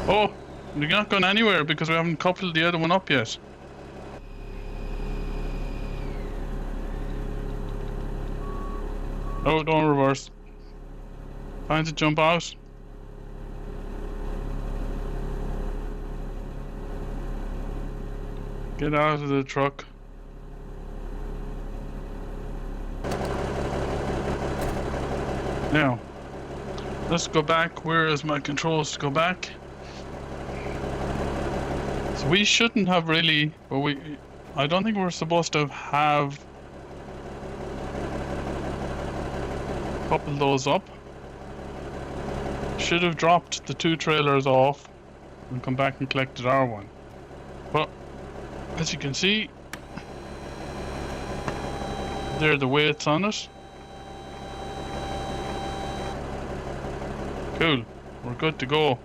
Oh, we're not going anywhere because we haven't coupled the other one up yet. Oh, don't reverse. Trying to jump out. Get out of the truck. Now, let's go back. Where is my controls to go back? So we shouldn't have really, but I don't think we're supposed to have coupled those up. Should have dropped the two trailers off and come back and collected our one. But as you can see, there are the weights on it. Cool, we're good to go.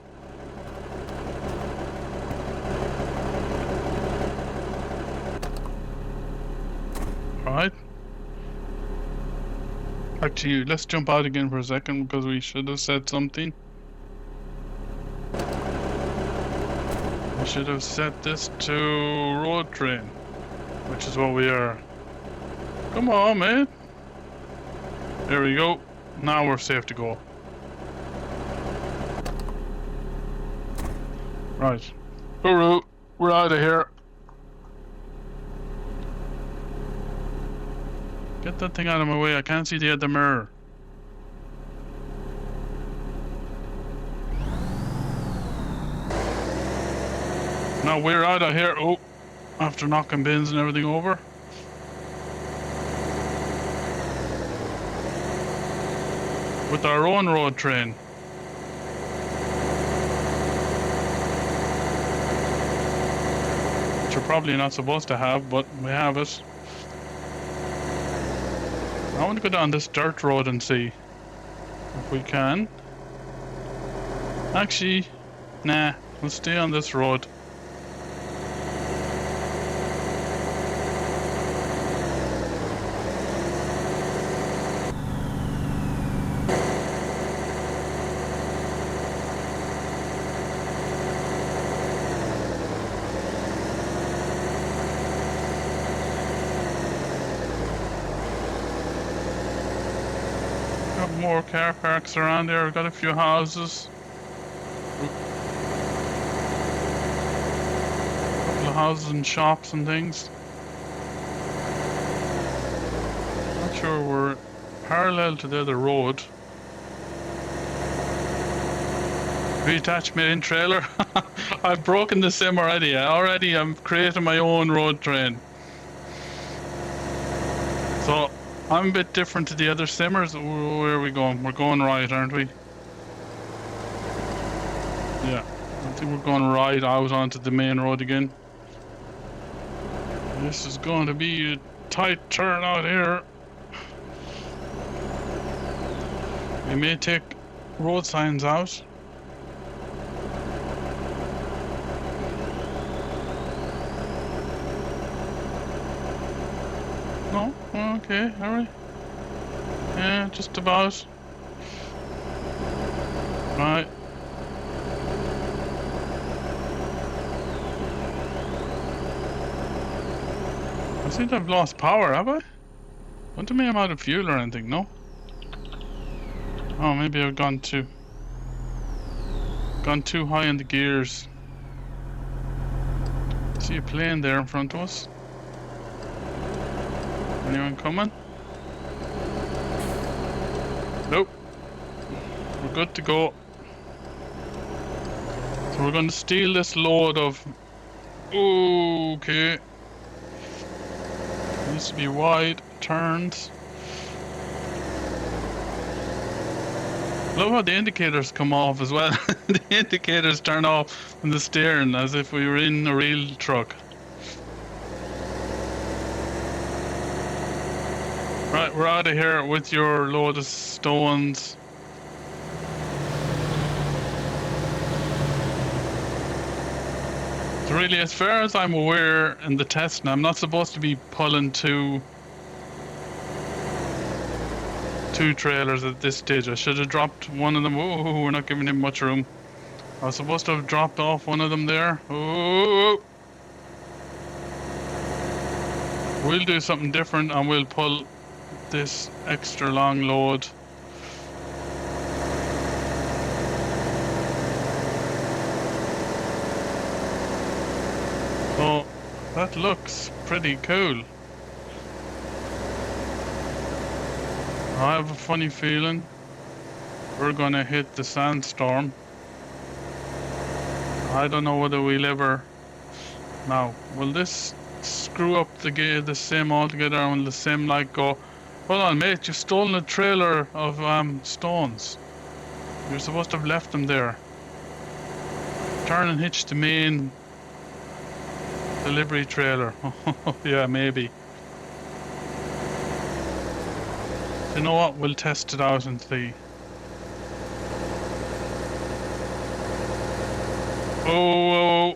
Alright. Back to you. Let's jump out again for a second because we should have said something. We should have set this to road train, which is what we are. Come on, man. There we go. Now we're safe to go. Right. Hooroo. We're out of here. Get that thing out of my way. I can't see the other mirror. Now we're out of here. Oh, after knocking bins and everything over. With our own road train. Which we're probably not supposed to have, but we have it. I want to go down this dirt road and see if we can. Actually, nah, we'll stay on this road. More car parks around there. We've got a few houses. A couple of houses and shops and things. Not sure we're parallel to the other road. Reattach main trailer. I've broken the sim already. I'm creating my own road train. So I'm a bit different to the other simmers. Where are we going? We're going right, aren't we? Yeah, I think we're going right out onto the main road again. This is going to be a tight turn out here. We may take road signs out. Oh, okay, alright. Yeah, just about. Right. I think I've lost power, have I? What do you mean I'm out of fuel or anything? No? Oh, maybe I've gone too high in the gears. See a plane there in front of us. Anyone coming? Nope. We're good to go. So we're going to steal this load of... Okay. Needs to be wide turns. Love how the indicators come off as well. The indicators turn off on the steering as if we were in a real truck. Right, we're out of here with your load of stones. So really, as far as I'm aware in the test, I'm not supposed to be pulling two trailers at this stage. I should have dropped one of them. Oh, we're not giving him much room. I was supposed to have dropped off one of them there. Oh, we'll do something different and we'll pull this extra long load. So that looks pretty cool. I have a funny feeling we're gonna hit the Sandstorm. I don't know whether we'll ever... Now, will this screw up the sim altogether, and will the sim like go, hold on mate, you've stolen a trailer of stones. You're supposed to have left them there. Turn and hitch the main delivery trailer. Yeah, maybe. You know what? We'll test it out and see. Oh,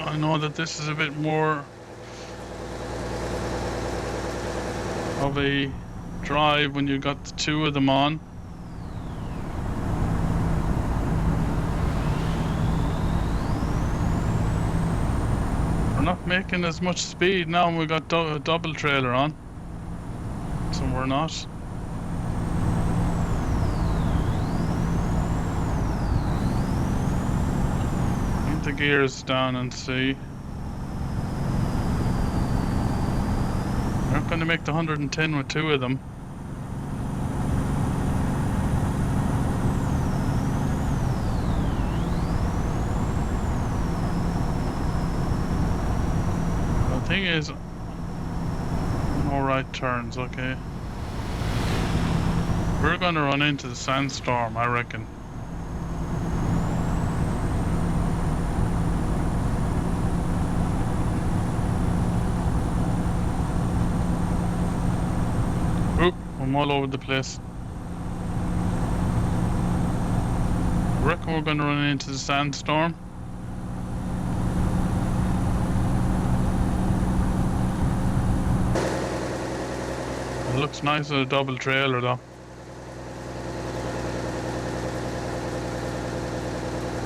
I know that this is a bit more of a drive when you got the two of them on. We're not making as much speed now when we got a double trailer on. So we're not. Get the gears down and see. We're not going to make the 110 with two of them. The thing is, no right turns, okay. We're gonna run into the Sandstorm, I reckon. Oop, I'm all over the place. I reckon we're gonna run into the Sandstorm. It looks nice with a double trailer though.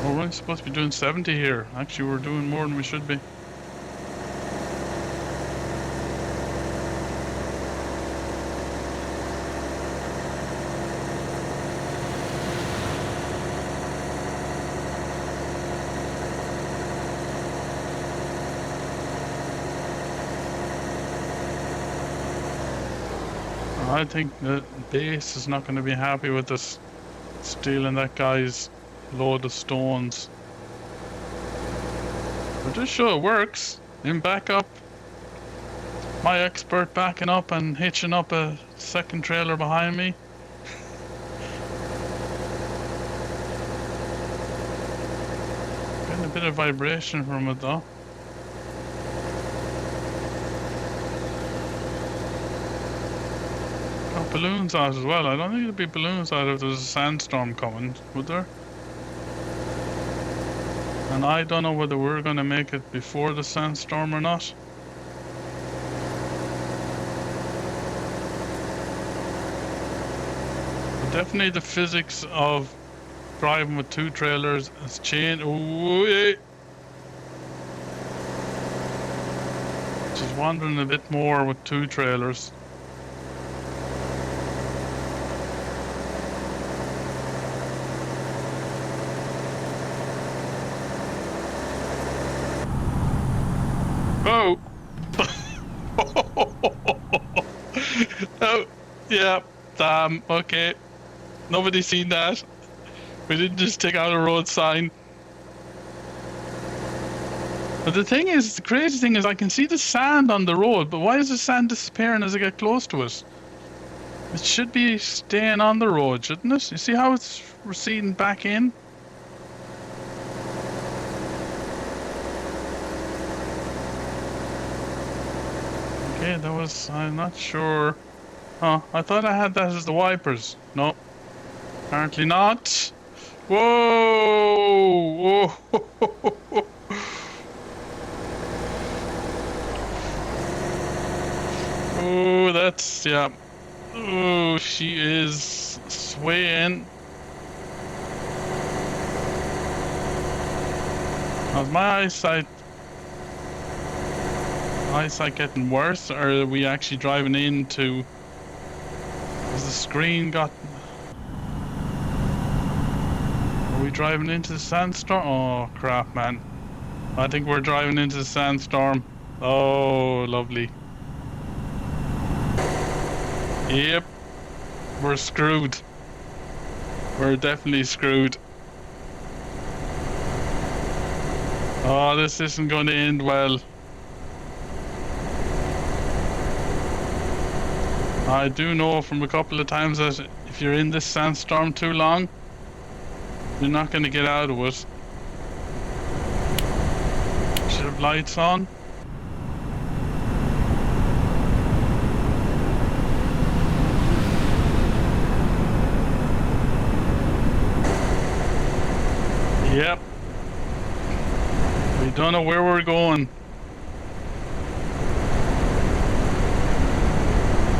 We're only supposed to be doing 70 here. Actually, we're doing more than we should be. I think the base is not going to be happy with us stealing that guy's load of stones. But this sure works. In backup, my expert backing up and hitching up a second trailer behind me. Getting a bit of vibration from it though. Got balloons out as well. I don't think there'd be balloons out if there's a sandstorm coming, would there? And I don't know whether we're going to make it before the sandstorm or not. Definitely the physics of driving with two trailers has changed. Ooh, yeah. Just wandering a bit more with two trailers. Oh! Oh, yeah, damn, okay. Nobody's seen that. We didn't just take out a road sign. But the thing is, the crazy thing is I can see the sand on the road, but why is the sand disappearing as I get close to it? It should be staying on the road, shouldn't it? You see how it's receding back in? Okay, that was, I'm not sure. Oh, I thought I had that as the wipers. No, apparently not. Whoa! Whoa! Oh, that's, yeah. Oh, she is swaying. How's my eyesight getting worse, or are we actually driving into... Has the screen got... Are we driving into the sandstorm? Oh, crap, man. I think we're driving into the sandstorm. Oh, lovely. Yep. We're screwed. We're definitely screwed. Oh, this isn't going to end well. I do know from a couple of times that if you're in this sandstorm too long, you're not going to get out of it. Should have lights on. Yep. We don't know where we're going.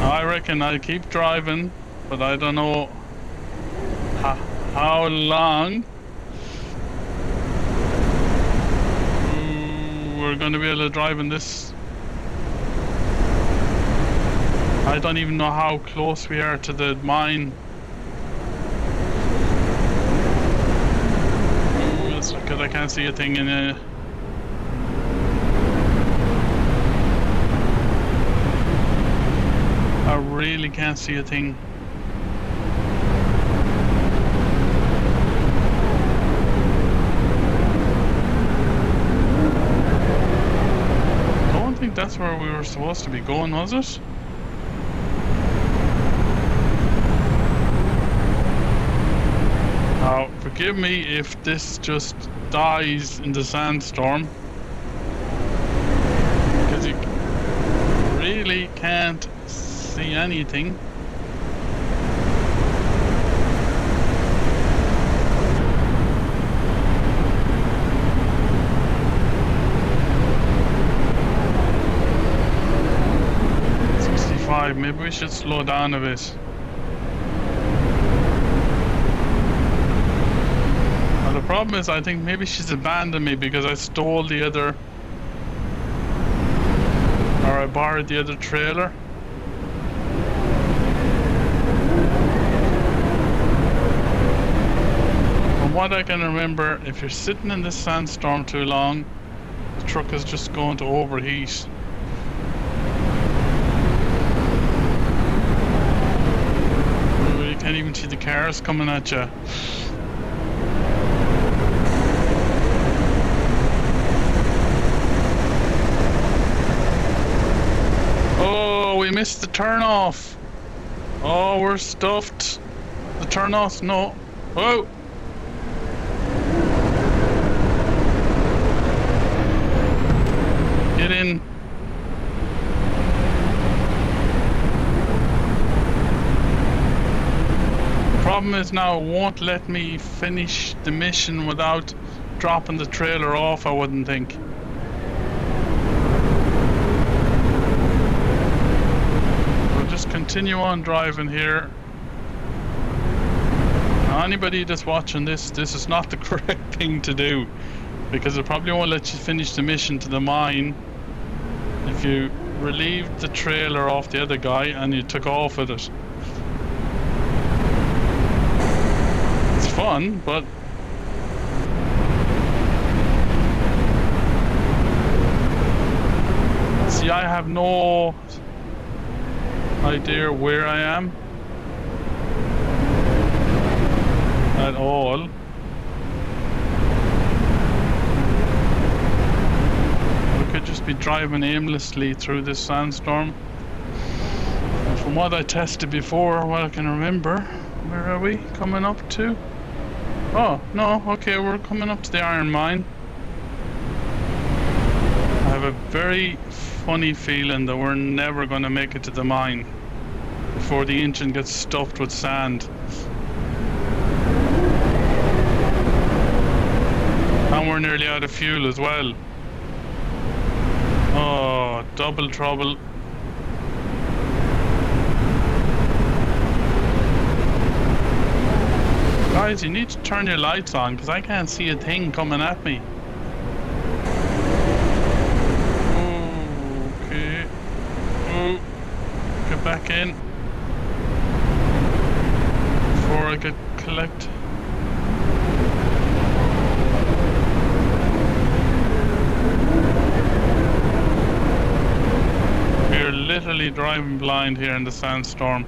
I reckon I'll keep driving, but I don't know how long we're going to be able to drive in this. I don't even know how close we are to the mine. Ooh, that's because I can't see a thing in it. I really can't see a thing. I don't think that's where we were supposed to be going, was it? Now, forgive me if this just dies in the sandstorm, because you really can't see anything. Maybe we should slow down a bit. Now the problem is I think maybe she's abandoned me because I stole the other, or I borrowed the other trailer. From what I can remember, if you're sitting in this sandstorm too long, the truck is just going to overheat. Can't even see the cars coming at you. Oh, we missed the turn off. Oh, we're stuffed. The turn off, no. Whoa. Get in. Problem is now it won't let me finish the mission without dropping the trailer off, I wouldn't think. We'll just continue on driving here. Now, anybody that's watching this is not the correct thing to do, because it probably won't let you finish the mission to the mine if you relieved the trailer off the other guy and you took off with it. It's fun, but see, I have no idea where I am at all. We could just be driving aimlessly through this sandstorm. And from what I tested before, what I can remember, where are we coming up to? Oh, no, okay, we're coming up to the iron mine. I have a very funny feeling that we're never going to make it to the mine before the engine gets stuffed with sand. And we're nearly out of fuel as well. Oh, double trouble. Guys, you need to turn your lights on because I can't see a thing coming at me. Okay. Oh, get back in before I get collected. We're literally driving blind here in the sandstorm.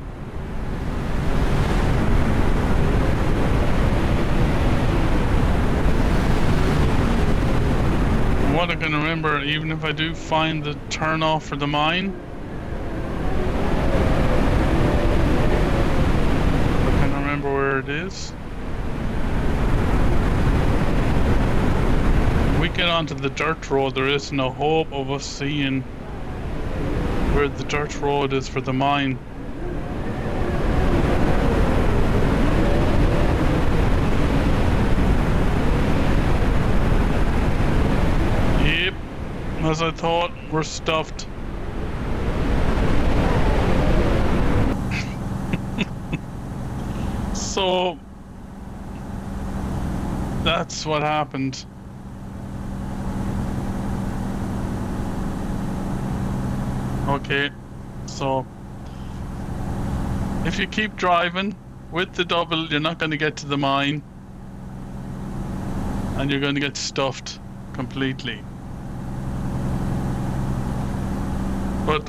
What I can remember, even if I do find the turn off for the mine, I can remember where it is. If we get onto the dirt road, there is no hope of us seeing where the dirt road is for the mine. Yep, as I thought, we're stuffed. So that's what happened. Okay, so if you keep driving with the double, you're not going to get to the mine and you're going to get stuffed completely. But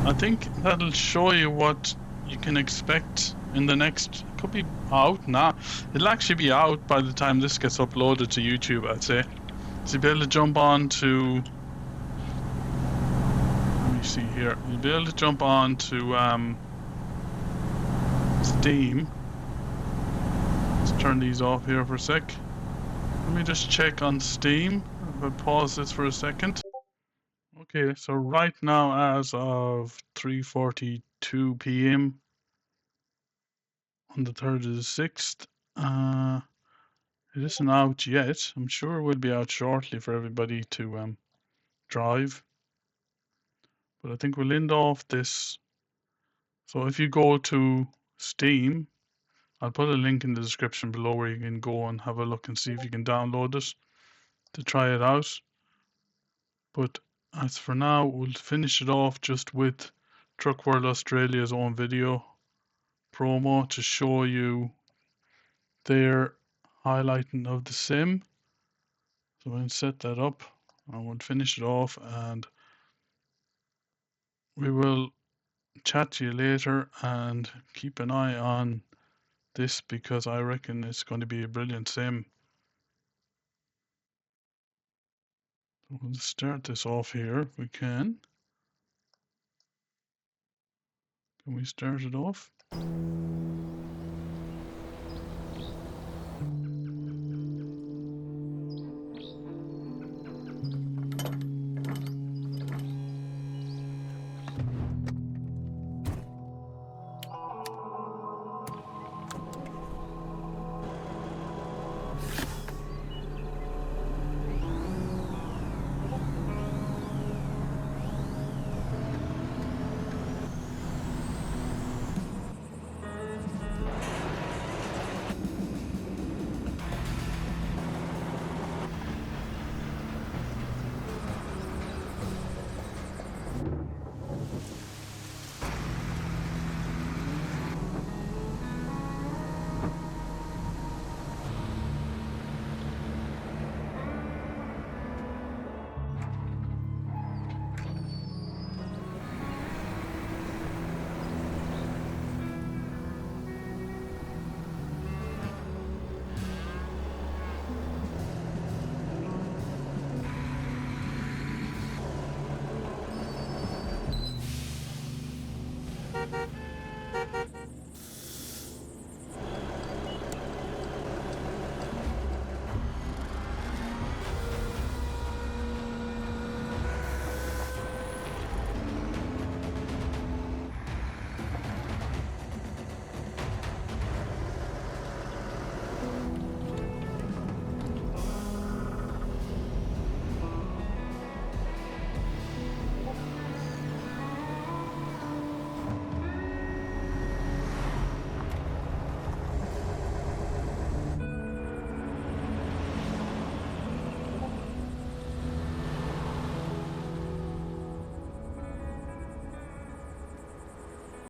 I think that'll show you what you can expect in the next. Could be out now. It'll actually be out by the time this gets uploaded to YouTube, I'd say. So you'll be able to jump on to. Let me see here. You'll be able to jump on to Steam. Let's turn these off here for a sec. Let me just check on Steam. I'll pause this for a second. Okay, so right now, as of 3:42 p.m. on the 3rd of the 6th, it isn't out yet. I'm sure it will be out shortly for everybody to drive. But I think we'll end off this. So if you go to Steam, I'll put a link in the description below where you can go and have a look and see if you can download it to try it out. But as for now, we'll finish it off just with Truck World Australia's own video promo to show you their highlighting of the sim. So I'm going to set that up. I will finish it off and we will chat to you later and keep an eye on this because I reckon it's going to be a brilliant sim. So we'll start this off here if we can. Can we start it off?